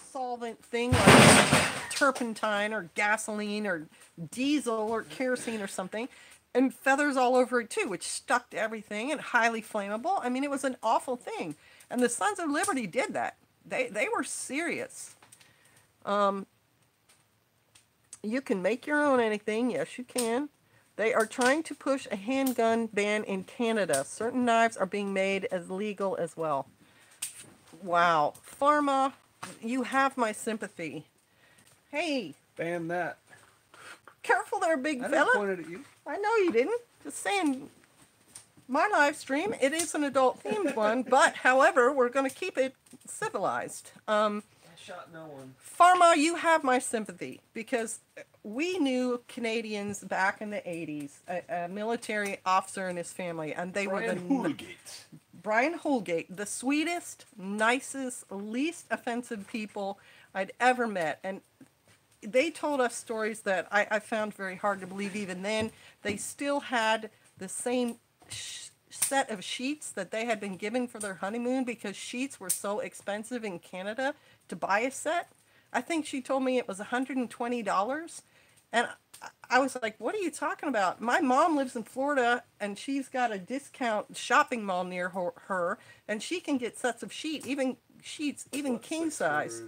solvent thing like turpentine or gasoline or diesel or kerosene or something, and feathers all over it too, which stuck to everything and highly flammable. I mean, it was an awful thing. And the Sons of Liberty did that. They were serious. You can make your own anything. Yes, you can. They are trying to push a handgun ban in Canada. Certain knives are being made as legal as well. Wow. Pharma, you have my sympathy. Hey. Ban that. Careful there, big fella. I pointed at you. I know you didn't. Just saying, my live stream, it is an adult-themed one, but, however, we're going to keep it civilized. I shot no one. Pharma, you have my sympathy, because we knew Canadians back in the 80s, a military officer and his family, and they were Brian Holgate, the sweetest, nicest, least offensive people I'd ever met. And they told us stories that I found very hard to believe even then. They still had the same set of sheets that they had been given for their honeymoon, because sheets were so expensive in Canada to buy a set. I think she told me it was $120. And I was like, what are you talking about? My mom lives in Florida, and she's got a discount shopping mall near her, and she can get sets of sheets, even king size.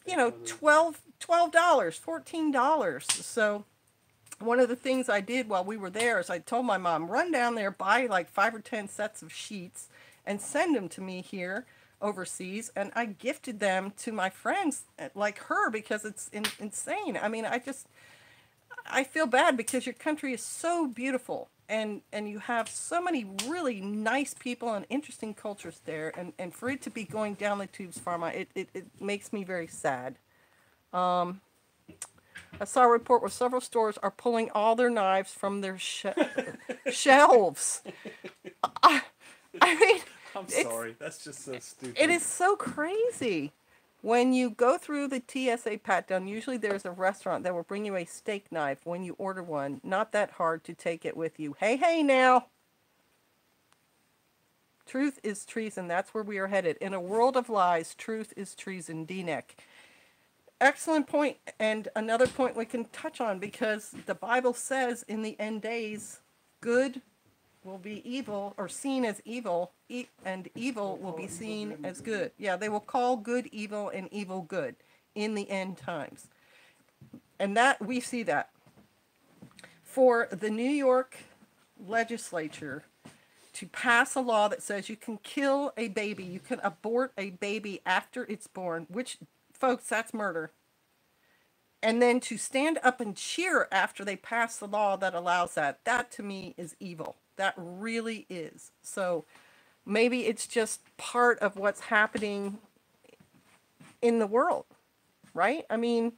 $12, $14. So one of the things I did while we were there is I told my mom, run down there, buy like 5 or 10 sets of sheets, and send them to me here. overseas, and I gifted them to my friends like her because it's insane. I mean, I feel bad because your country is so beautiful, and you have so many really nice people and interesting cultures there, and for it to be going down the tubes, pharma, it makes me very sad. I saw a report where several stores are pulling all their knives from their shelves. I, I mean, I'm sorry. That's just so stupid. it is so crazy. When you go through the TSA pat-down, usually there's a restaurant that will bring you a steak knife when you order one. Not that hard to take it with you. Hey, hey now! Truth is treason. That's where we are headed. In a world of lies, truth is treason. D-neck. Excellent point, and another point we can touch on, because the Bible says in the end days, good will be evil, or seen as evil, and evil will be seen as good. Yeah, they will call good evil and evil good in the end times. And that, we see that. For the New York legislature to pass a law that says you can kill a baby, you can abort a baby after it's born, which, folks, that's murder. And then to stand up and cheer after they pass the law that allows that, that to me is evil. That really is. So maybe it's just part of what's happening in the world, right? I mean,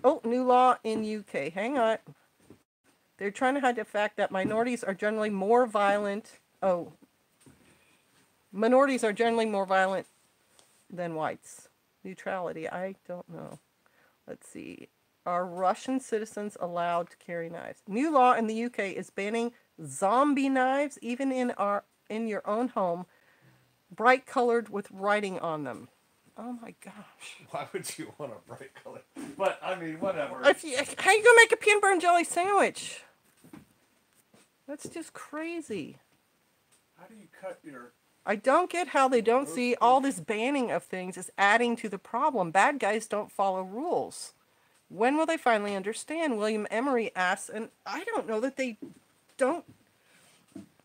oh, new law in UK. Hang on. They're trying to hide the fact that minorities are generally more violent. Oh, minorities are generally more violent than whites. Neutrality, I don't know. Let's see. Are Russian citizens allowed to carry knives? New law in the UK is banning zombie knives, even in your own home, bright colored with writing on them. Oh my gosh! Why would you want a bright color? But I mean, whatever. How you gonna make a peanut butter and jelly sandwich? That's just crazy. How do you cut your? I don't get how they don't see all this banning of things is adding to the problem. Bad guys don't follow rules. When will they finally understand? William Emery asks, and I don't know that they don't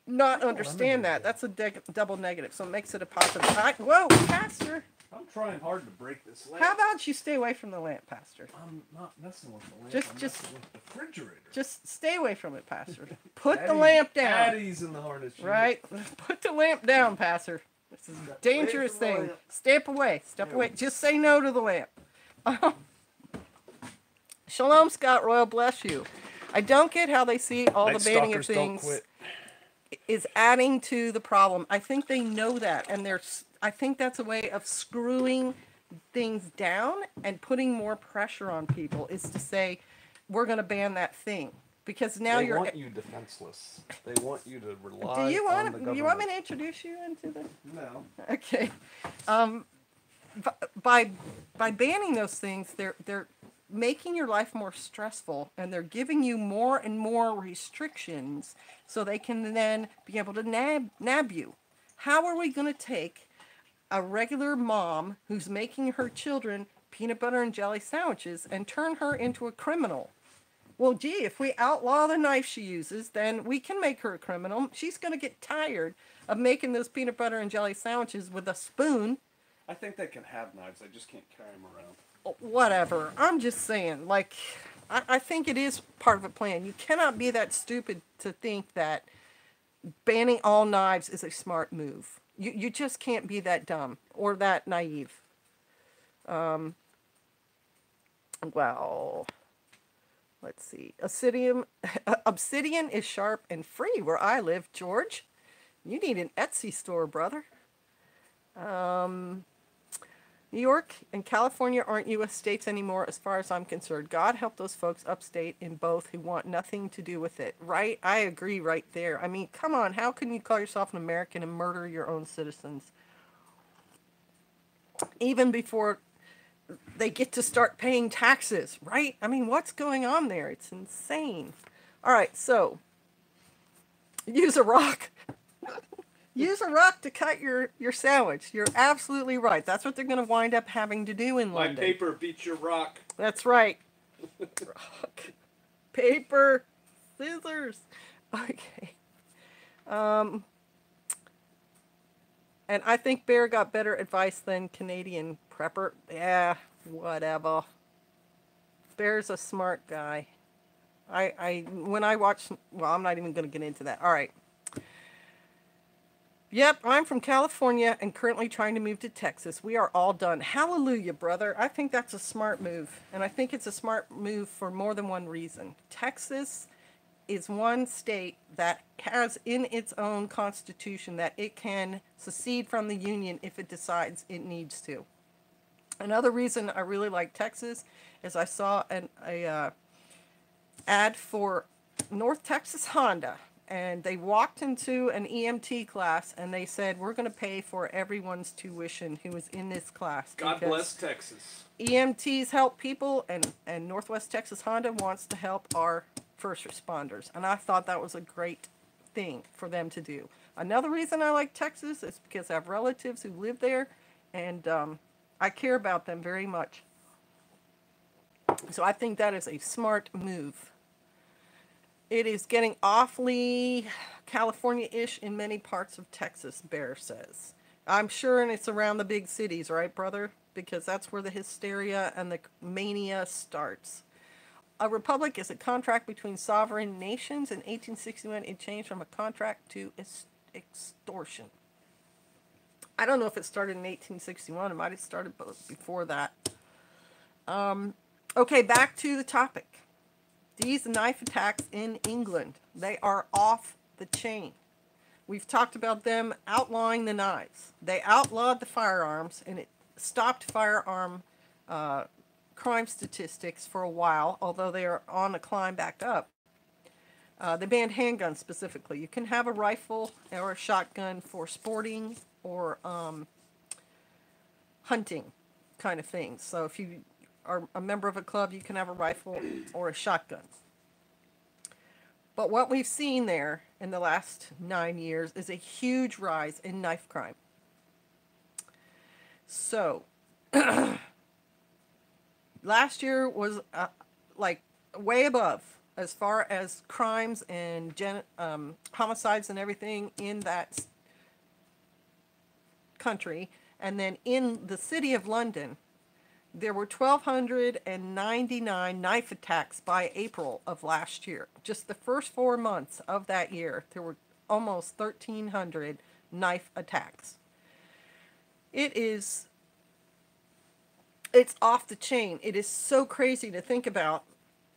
not understand that. That's a double negative, so it makes it a positive. Whoa, Pastor! I'm trying hard to break this lamp. How about you stay away from the lamp, Pastor? I'm not messing with the lamp. Just messing with the refrigerator. Just stay away from it, Pastor. Put the lamp down. Daddy's in the harness. Right? Put the lamp down, Pastor. This is a dangerous thing. Step away. Step away. Just say no to the lamp. Shalom, Scott Royal. Bless you. I don't get how they see all the banning of things is adding to the problem. I think they know that, and I think that's a way of screwing things down and putting more pressure on people, is to say, we're going to ban that thing. Because now they want you defenseless. They want you to rely on the government. You want me to introduce you into the... No. Okay. By banning those things, they're making your life more stressful, and they're giving you more and more restrictions so they can then be able to nab you. How are we going to take a regular mom who's making her children peanut butter and jelly sandwiches and turn her into a criminal? Well, gee, if we outlaw the knife she uses, then we can make her a criminal. She's going to get tired of making those peanut butter and jelly sandwiches with a spoon. I think they can have knives. They just can't carry them around. Whatever. I'm just saying, like, I think it is part of a plan. You cannot be that stupid to think that banning all knives is a smart move. You just can't be that dumb or that naive. Well, let's see. Obsidian is sharp and free where I live, George. You need an Etsy store, brother. New York and California aren't U.S. states anymore as far as I'm concerned. God help those folks upstate in both who want nothing to do with it. Right? I agree right there. I mean, come on. How can you call yourself an American and murder your own citizens? Even before they get to start paying taxes, right? I mean, what's going on there? It's insane. All right, so use a rock. Use a rock to cut your sandwich. You're absolutely right. That's what they're going to wind up having to do in London. My paper beats your rock. That's right. Rock. Paper. Scissors. Okay. And I think Bear got better advice than Canadian prepper. Yeah, whatever. Bear's a smart guy. When I watch, well, I'm not even going to get into that. All right. Yep, I'm from California and currently trying to move to Texas. We are all done. Hallelujah, brother. I think that's a smart move. And I think it's a smart move for more than one reason. Texas is one state that has in its own constitution that it can secede from the Union if it decides it needs to. Another reason I really like Texas is I saw an ad for North Texas Honda, and they walked into an EMT class and they said, we're going to pay for everyone's tuition who is in this class. God bless Texas. EMTs help people, and Northwest Texas Honda wants to help our first responders. And I thought that was a great thing for them to do. Another reason I like Texas is because I have relatives who live there, and I care about them very much. So I think that is a smart move. It is getting awfully California-ish in many parts of Texas, Bear says. I'm sure and it's around the big cities, right, brother? Because that's where the hysteria and the mania starts. A republic is a contract between sovereign nations. In 1861, it changed from a contract to extortion. I don't know if it started in 1861. It might have started before that. Okay, back to the topic. These knife attacks in England, they are off the chain. We've talked about them outlawing the knives. They outlawed the firearms, and it stopped firearm crime statistics for a while, although they are on a climb back up. They banned handguns specifically. You can have a rifle or a shotgun for sporting or hunting kind of things. So if you are a member of a club, you can have a rifle or a shotgun. But what we've seen there in the last 9 years is a huge rise in knife crime. So, last year was like way above as far as crimes and homicides and everything in that country. And then in the city of London, there were 1,299 knife attacks by April of last year. Just the first 4 months of that year, there were almost 1,300 knife attacks. It's off the chain. It is so crazy to think about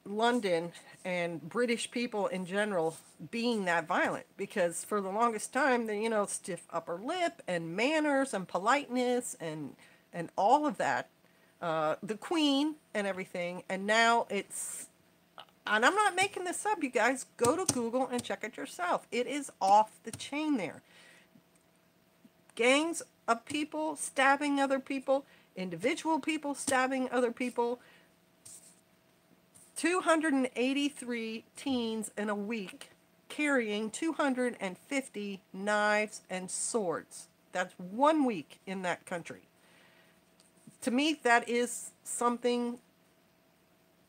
London and British people in general being that violent, because for the longest time, stiff upper lip and manners and politeness and all of that. The Queen and everything, and now it's, and I'm not making this up, you guys, go to Google and check it yourself. It is off the chain there. Gangs of people stabbing other people, individual people stabbing other people, 283 teens in a week carrying 250 knives and swords. That's 1 week in that country. To me, that is something,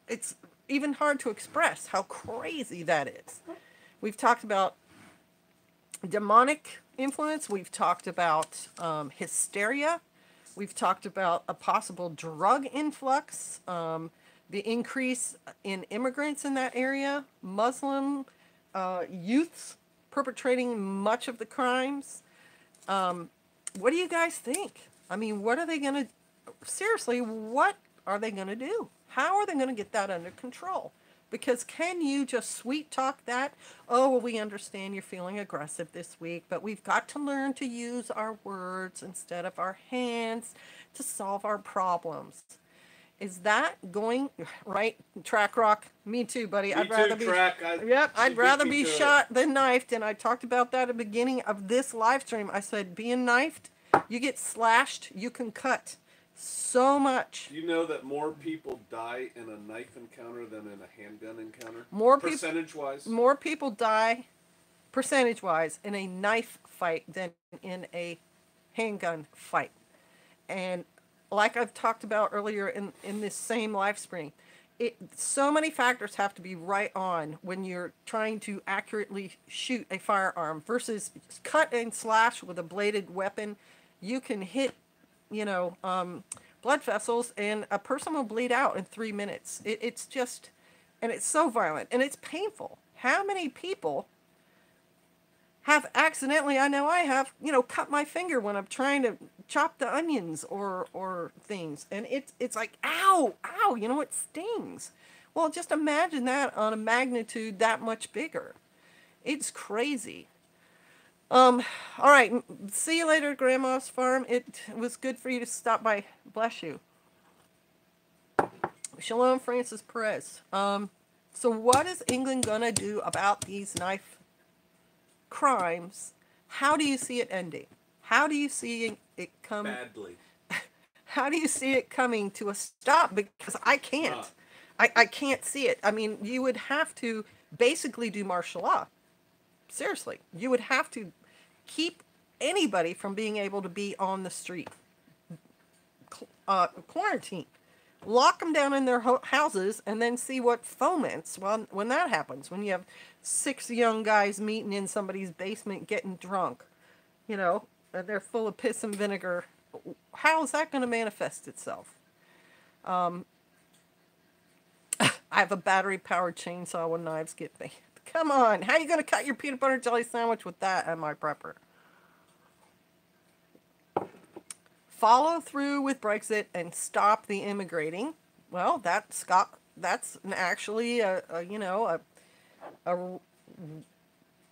it's even hard to express how crazy that is. We've talked about demonic influence. We've talked about hysteria. We've talked about a possible drug influx, the increase in immigrants in that area, Muslim youths perpetrating much of the crimes. What do you guys think? I mean, what are they going to... Seriously, what are they going to do? How are they going to get that under control? Because can you just sweet talk that? Oh, well, we understand you're feeling aggressive this week, but we've got to learn to use our words instead of our hands to solve our problems. Is that going right? Track rock. Me too, buddy. I'd rather be shot than knifed. And I talked about that at the beginning of this live stream. I said, being knifed, you get slashed, you can cut so much. You know that more people die in a knife encounter than in a handgun encounter? Percentage-wise? More people die, percentage-wise, in a knife fight than in a handgun fight. And like I've talked about earlier in this same live stream, so many factors have to be right on when you're trying to accurately shoot a firearm versus cut and slash with a bladed weapon. You can hit, blood vessels, and a person will bleed out in 3 minutes. It's just, and it's so violent, and it's painful. How many people have accidentally, I know I have, cut my finger when I'm trying to chop the onions or things. And it's like, ow, ow, it stings. Well, just imagine that on a magnitude that much bigger. It's crazy. All right. See you later, Grandma's Farm. It was good for you to stop by. Bless you. Shalom, Francis Perez. So what is England going to do about these knife crimes? How do you see it ending? How do you see it coming? Badly. How do you see it coming to a stop? Because I can't. I can't see it. I mean, you would have to basically do martial law. Seriously. You would have to keep anybody from being able to be on the street. Quarantine. Lock them down in their houses and then see what foments when that happens. When you have 6 young guys meeting in somebody's basement getting drunk, and they're full of piss and vinegar. How is that going to manifest itself? I have a battery-powered chainsaw when knives get me. Come on, how are you going to cut your peanut butter jelly sandwich with that at my prepper? Follow through with Brexit and stop the immigrating. Well, that's actually a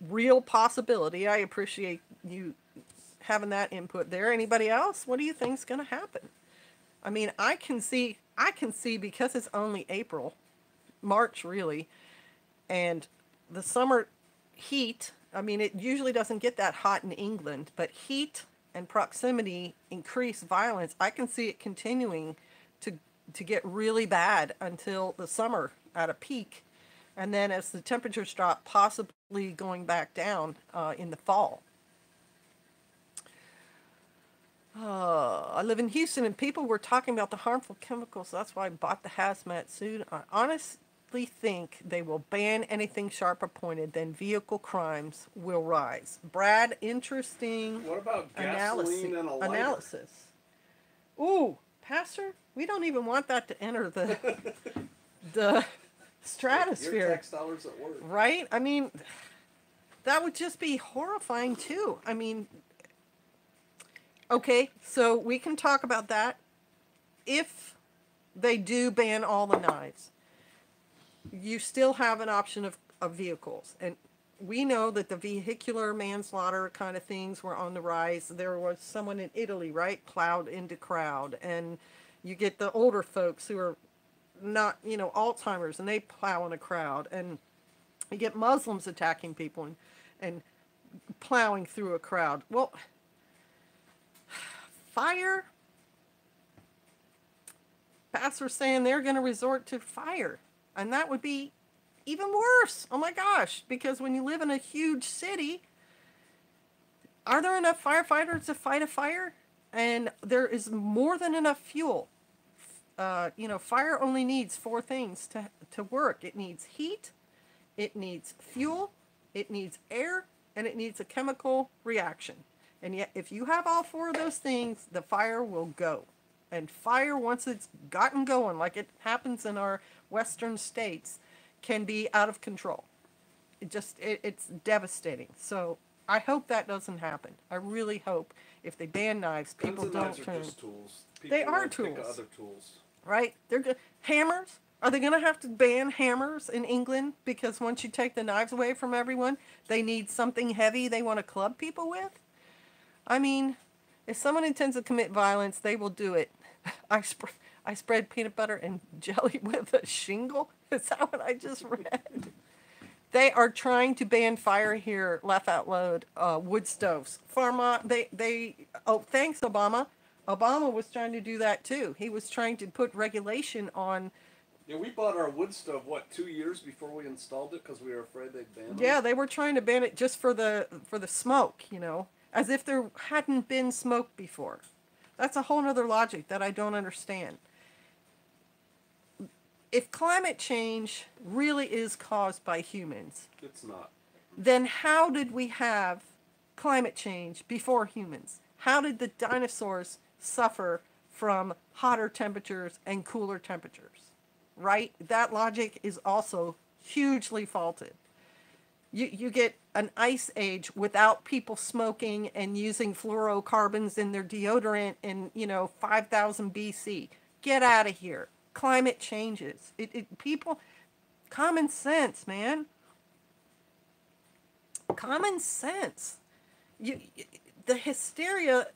real possibility. I appreciate you having that input there. Anybody else? What do you think's going to happen? I mean, I can see because it's only April, March really, and the summer heat. I mean, it usually doesn't get that hot in England, but heat and proximity increase violence. I can see it continuing to get really bad until the summer at a peak, and then as the temperatures drop, possibly going back down in the fall. I live in Houston, and people were talking about the harmful chemicals. That's why I bought the hazmat suit. I honestly think they will ban anything sharp or pointed, then vehicle crimes will rise. Brad, interesting. What about gasoline and a lighter? Analysis. Ooh, Pastor, we don't even want that to enter the stratosphere. Your tax dollars at work. Right? I mean, that would just be horrifying too. I mean, okay, so we can talk about that if they do ban all the knives. You still have an option of vehicles. And we know that the vehicular manslaughter kind of things were on the rise. There was someone in Italy, right, plowed into crowd. And you get the older folks who are not, Alzheimer's, and they plow in a crowd. And you get Muslims attacking people and plowing through a crowd. Well, fire, pastor's saying they're going to resort to fire. And that would be even worse. Oh my gosh. Because when you live in a huge city, are there enough firefighters to fight a fire? And there is more than enough fuel. Fire only needs 4 things to work. It needs heat, it needs fuel, it needs air, and it needs a chemical reaction. And yet, if you have all 4 of those things, the fire will go. And fire, once it's gotten going, like it happens in our western states, can be out of control. It's devastating. So I hope that doesn't happen. I really hope if they ban knives, people don't turn. Are just tools. People they are tools. Pick other tools. Right? They're good. Hammers. Are they going to have to ban hammers in England? Because once you take the knives away from everyone, they need something heavy they want to club people with? I mean, if someone intends to commit violence, they will do it. I spread peanut butter and jelly with a shingle? Is that what I just read? They are trying to ban fire here, laugh out loud, wood stoves. Thanks, Obama. Obama was trying to do that too. He was trying to put regulation on. Yeah, we bought our wood stove, 2 years before we installed it because we were afraid they'd ban it? Yeah, they were trying to ban it just for the smoke, as if there hadn't been smoke before. That's a whole other logic that I don't understand. if climate change really is caused by humans, It's not. then how did we have climate change before humans? How did the dinosaurs suffer from hotter temperatures and cooler temperatures? Right? That logic is also hugely faulted. You get an ice age without people smoking and using fluorocarbons in their deodorant in, 5000 BC. Get out of here. Climate changes. People, common sense, man. Common sense. The hysteria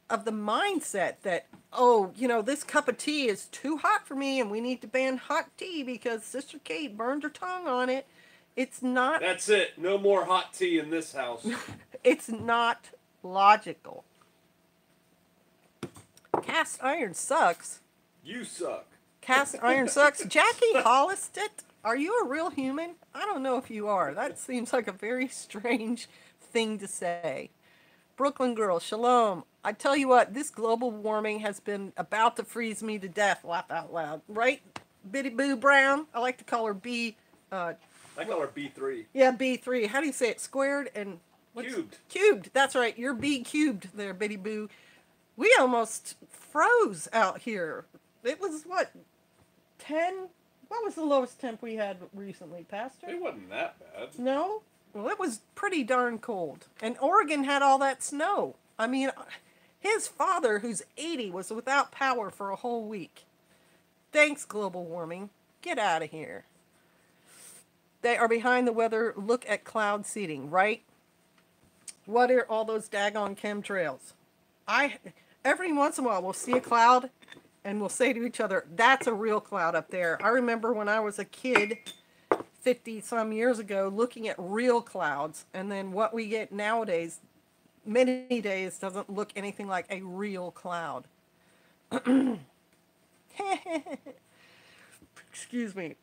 of the mindset that, this cup of tea is too hot for me and we need to ban hot tea because Sister Kate burned her tongue on it. It's not. That's it. No more hot tea in this house. It's not logical. Cast iron sucks. You suck. Cast iron sucks. Jackie Hollistet, are you a real human? I don't know if you are. That seems like a very strange thing to say. Brooklyn Girl, shalom. I tell you what, this global warming has been about to freeze me to death. Laugh out loud. Right? Bitty Boo Brown? I like to call her B. I call her B3. Yeah, B3. How do you say it? Squared and... Cubed. Cubed. That's right. You're B cubed there, Bitty Boo. We almost froze out here. It was, 10? What was the lowest temp we had recently, Pastor? It wasn't that bad. No? Well, it was pretty darn cold. And Oregon had all that snow. I mean, his father, who's 80, was without power for a whole week. Thanks, global warming. Get out of here. They are behind the weather. Look at cloud seeding, right? What are all those daggone chemtrails? Every once in a while, we'll see a cloud, and we'll say to each other, that's a real cloud up there. I remember when I was a kid, 50-some years ago, looking at real clouds, and then what we get nowadays, many days, doesn't look anything like a real cloud. Excuse me.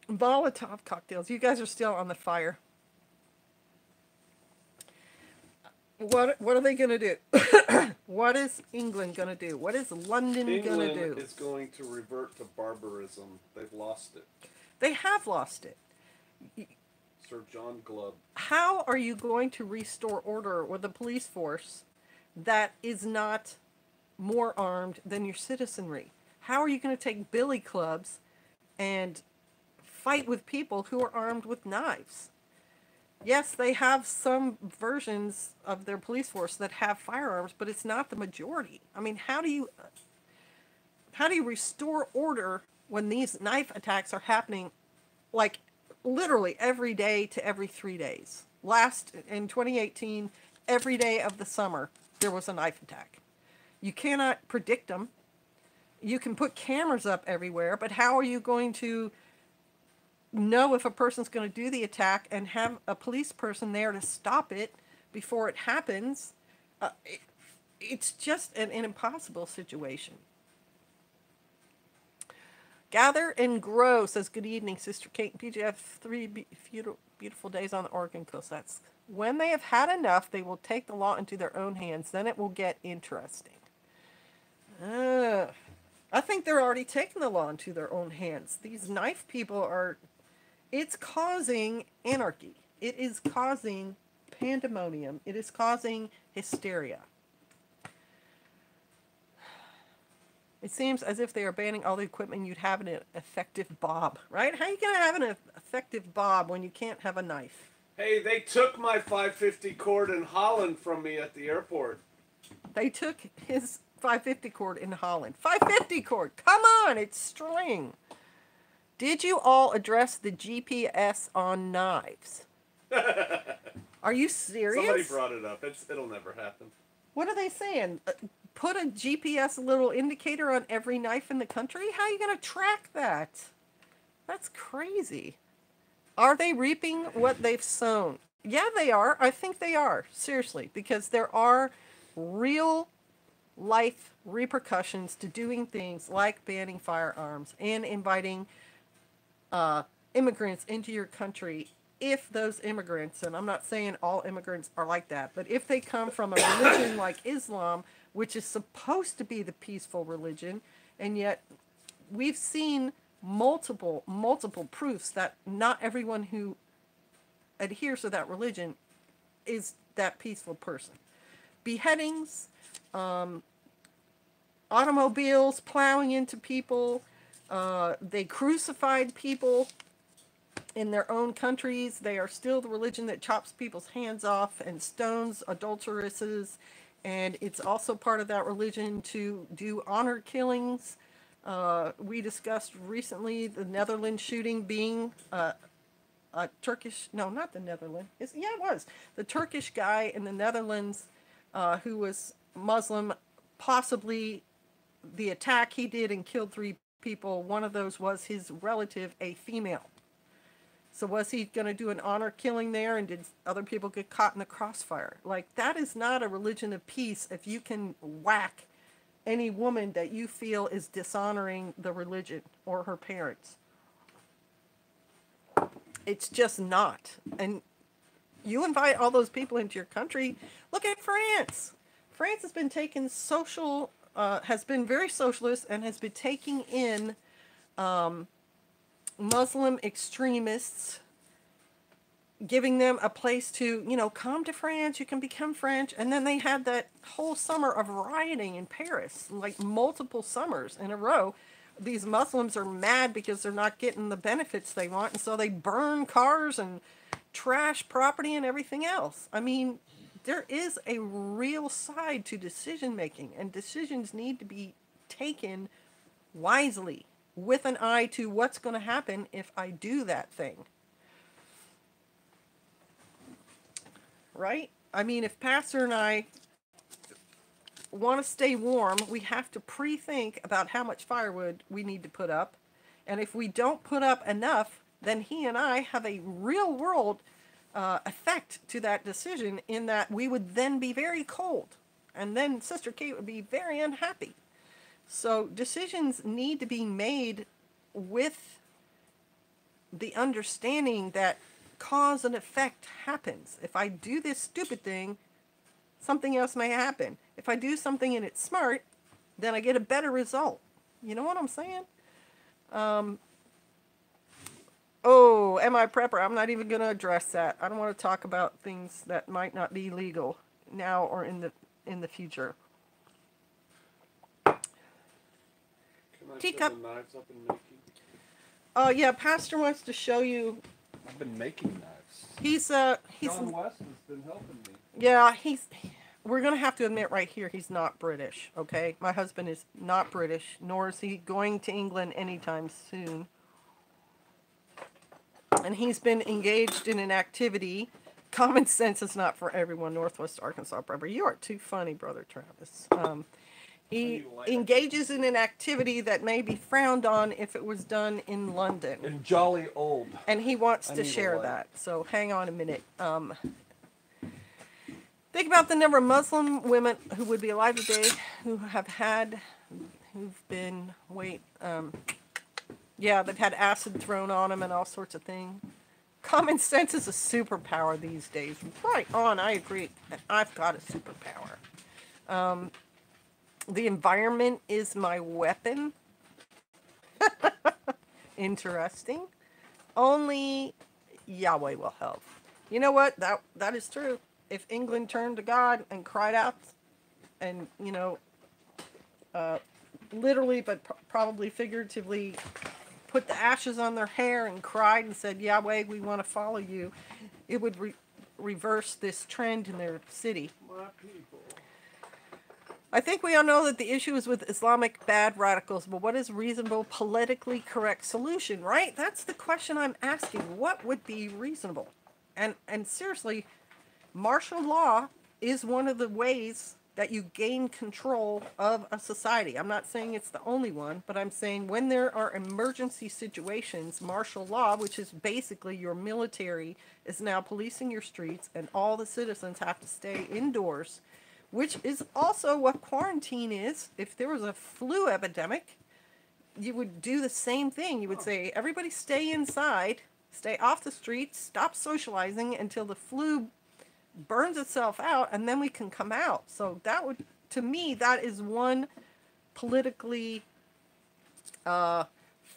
Molotov cocktails. You guys are still on the fire. What are they going to do? What is England going to do? What is London going to do? England is going to revert to barbarism. They've lost it. They have lost it. Sir John Glubb. How are you going to restore order with a police force that is not more armed than your citizenry? How are you going to take billy clubs and fight with people who are armed with knives? Yes, they have some versions of their police force that have firearms, but it's not the majority. I mean, how do you restore order when these knife attacks are happening like literally every day to every 3 days? In 2018, every day of the summer, there was a knife attack. You cannot predict them. You can put cameras up everywhere, but how are you going to know if a person's going to do the attack and have a police person there to stop it before it happens? It's just an impossible situation. Gather and grow says, good evening, Sister Kate. PGF, 3 beautiful days on the Oregon coast. That's when they have had enough, they will take the law into their own hands. Then it will get interesting. I think they're already taking the law into their own hands. These knife people are... It's causing anarchy. It is causing pandemonium. It is causing hysteria. It seems as if they are banning all the equipment you'd have in an effective bob, right? How are you going to have an effective bob when you can't have a knife? Hey, they took my 550 cord in Holland from me at the airport. They took his 550 cord in Holland. 550 cord, come on, it's string. Did you all address the GPS on knives? Are you serious? Somebody brought it up. It'll never happen. What are they saying? Put a GPS little indicator on every knife in the country? How are you going to track that? That's crazy. Are they reaping what they've sown? Yeah, they are. I think they are. Seriously. Because there are real life repercussions to doing things like banning firearms and inviting immigrants into your country. If those immigrants, and I'm not saying all immigrants are like that, but if they come from a religion like Islam, which is supposed to be the peaceful religion, and yet we've seen multiple proofs that not everyone who adheres to that religion is that peaceful person. Beheadings, automobiles plowing into people, they crucified people in their own countries. They are still the religion that chops people's hands off and stones adulteresses, and it's also part of that religion to do honor killings. We discussed recently the Netherlands shooting being a Turkish, no, not the Netherlands. It was the Turkish guy in the Netherlands who was Muslim. Possibly the attack he did and killed 3 people. One of those was his relative, a female. So was he going to do an honor killing there, and did other people get caught in the crossfire? Like, that is not a religion of peace if you can whack any woman that you feel is dishonoring the religion or her parents. It's just not. And you invite all those people into your country. Look at France. France has been taking has been very socialist and has been taking in Muslim extremists, giving them a place to, come to France, you can become French. And then they had that whole summer of rioting in Paris, like multiple summers in a row. These Muslims are mad because they're not getting the benefits they want, and so they burn cars and trash property and everything else. I mean, there is a real side to decision making, and decisions need to be taken wisely with an eye to what's going to happen if I do that thing. Right? I mean, if Pastor and I want to stay warm, we have to pre-think about how much firewood we need to put up. And if we don't put up enough, then he and I have a real world effect to that decision, in that we would then be very cold. And then Sister Kate would be very unhappy. So decisions need to be made with the understanding that cause and effect happens. If I do this stupid thing, something else may happen. If I do something and it's smart, then I get a better result. You know what I'm saying? Oh, am I prepper? I'm not even going to address that. I don't want to talk about things that might not be legal now or in the future. Can I Teacup. show the knives I've been making? Yeah, Pastor wants to show you. I've been making knives. He's John West has been helping me. Yeah, we're going to have to admit right here, he's not British, okay? My husband is not British, nor is he going to England anytime soon. And he's been engaged in an activity. Common sense is not for everyone, Northwest Arkansas, brother. You are too funny, Brother Travis. He engages in an activity that may be frowned on if it was done in London. And jolly old. And he wants to share that. So hang on a minute. Think about the number of Muslim women who would be alive today who've had acid thrown on them and all sorts of things. Common sense is a superpower these days. Right on, I agree. I've got a superpower. The environment is my weapon. Interesting. Only Yahweh will help. You know what? That is true. If England turned to God and cried out and, literally, but probably figuratively, put the ashes on their hair and cried and said, Yahweh, we want to follow you, it would reverse this trend in their city. My people. I think we all know that the issue is with Islamic bad radicals, but what is a reasonable, politically correct solution, right? That's the question I'm asking. What would be reasonable? And seriously, martial law is one of the ways that you gain control of a society. I'm not saying it's the only one, but I'm saying when there are emergency situations, martial law, which is basically your military, is now policing your streets, and all the citizens have to stay indoors, which is also what quarantine is. If there was a flu epidemic, you would do the same thing. You would say, everybody stay inside, stay off the streets, stop socializing until the flu burns itself out, and then we can come out. So that would, to me, that is one politically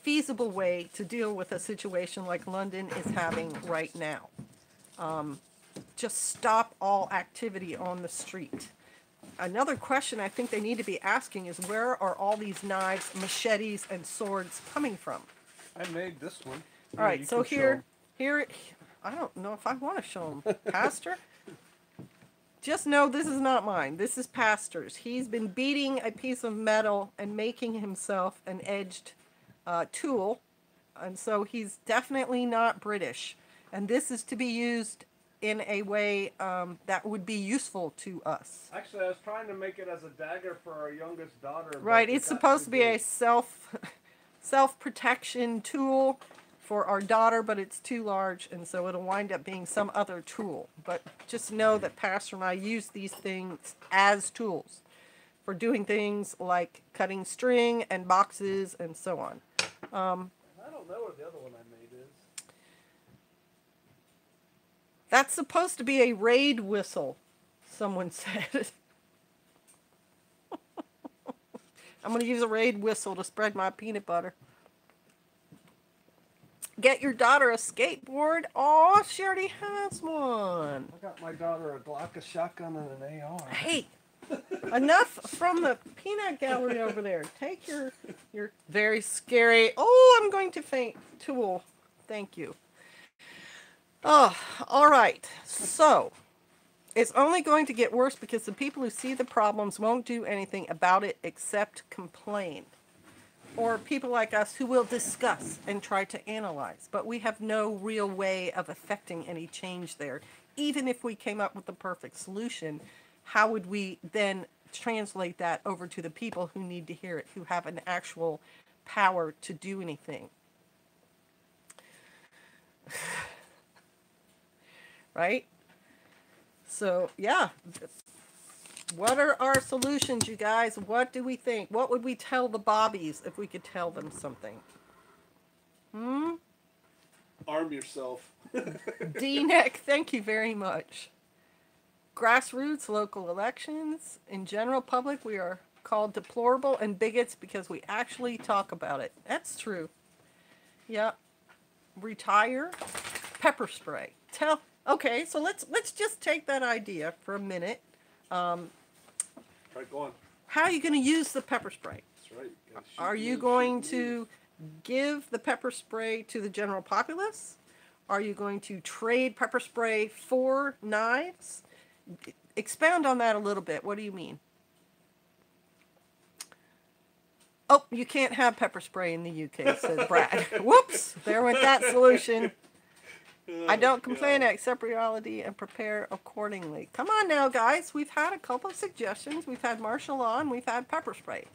feasible way to deal with a situation like London is having right now. Just stop all activity on the street. Another question I think they need to be asking is, where are all these knives, machetes, and swords coming from? I made this one. All right, so here, I don't know if I want to show them. Pastor? Just know this is not mine. This is Pastor's. He's been beating a piece of metal and making himself an edged tool. And so he's definitely not British. And this is to be used in a way that would be useful to us. Actually, I was trying to make it as a dagger for our youngest daughter. Right, it's supposed to be a self-protection tool for our daughter, but it's too large, and so it'll wind up being some other tool. But just know that Pastor and I use these things as tools for doing things like cutting string and boxes and so on. I don't know what the other one I made is. That's supposed to be a raid whistle, someone said. I'm going to use a raid whistle to spread my peanut butter. Get your daughter a skateboard. Oh, she already has one. I got my daughter a Glock, a shotgun, and an AR. Hey, enough from the peanut gallery over there. Take your very scary, oh, I'm going to faint tool. Thank you. Oh, all right. So, it's only going to get worse because the people who see the problems won't do anything about it except complain. Or people like us who will discuss and try to analyze. But we have no real way of affecting any change there. Even if we came up with the perfect solution, how would we then translate that over to the people who need to hear it, who have an actual power to do anything? Right? So, yeah. What are our solutions, you guys? What do we think? What would we tell the bobbies if we could tell them something? Arm yourself. D-neck, thank you very much. Grassroots, local elections. In general public, we are called deplorable and bigots because we actually talk about it. That's true. Yeah. Retire. Pepper spray. Okay, so let's just take that idea for a minute. Right, go on. How are you going to use the pepper spray? That's right. Are you going to give the pepper spray to the general populace? Are you going to trade pepper spray for knives? Expound on that a little bit. What do you mean? Oh, you can't have pepper spray in the UK, said Brad. Whoops, there went that solution. I don't complain, I accept reality and prepare accordingly. Come on now, guys. We've had a couple of suggestions. We've had martial law and we've had pepper spray.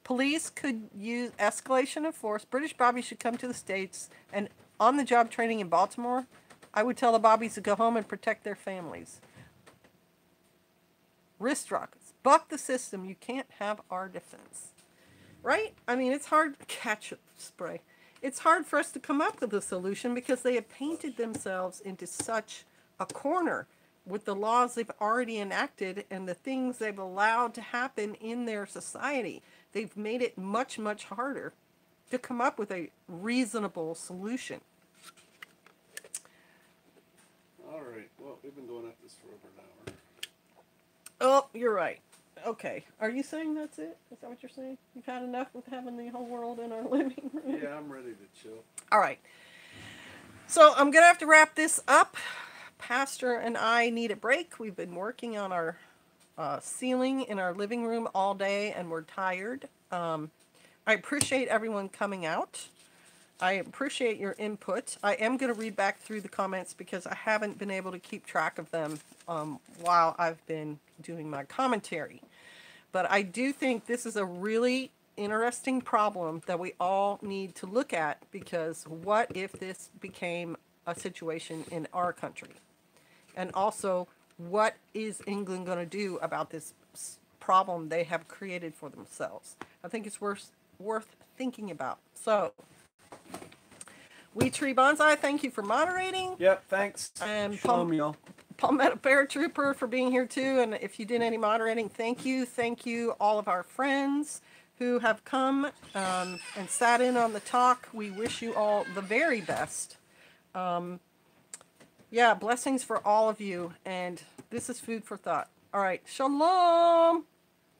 Police could use escalation of force. British bobbies should come to the States, and on-the-job training in Baltimore, I would tell the bobbies to go home and protect their families. Wrist rockets. Buck the system. You can't have our defense. Right? I mean, it's hard to catch spray. It's hard for us to come up with a solution because they have painted themselves into such a corner with the laws they've already enacted and the things they've allowed to happen in their society. They've made it much, much harder to come up with a reasonable solution. All right. Well, we've been going at this for over an hour. Oh, you're right. Okay. Are you saying that's it? Is that what you're saying? You've had enough with having the whole world in our living room? Yeah, I'm ready to chill. All right. So I'm going to have to wrap this up. Pastor and I need a break. We've been working on our ceiling in our living room all day, and we're tired. I appreciate everyone coming out. I appreciate your input. I am going to read back through the comments because I haven't been able to keep track of them while I've been doing my commentary. But I do think this is a really interesting problem that we all need to look at, because what if this became a situation in our country? And also, what is England going to do about this problem they have created for themselves? I think it's worth thinking about. So, We Tree Bonsai, thank you for moderating. Yep, thanks. And Shalom, y'all. Palmetto Paratrooper for being here too. And if you did any moderating, thank you. Thank you, all of our friends. who have come and sat in on the talk. We wish you all the very best. Yeah, blessings for all of you. And this is food for thought. All right. Shalom.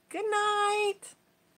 Good night.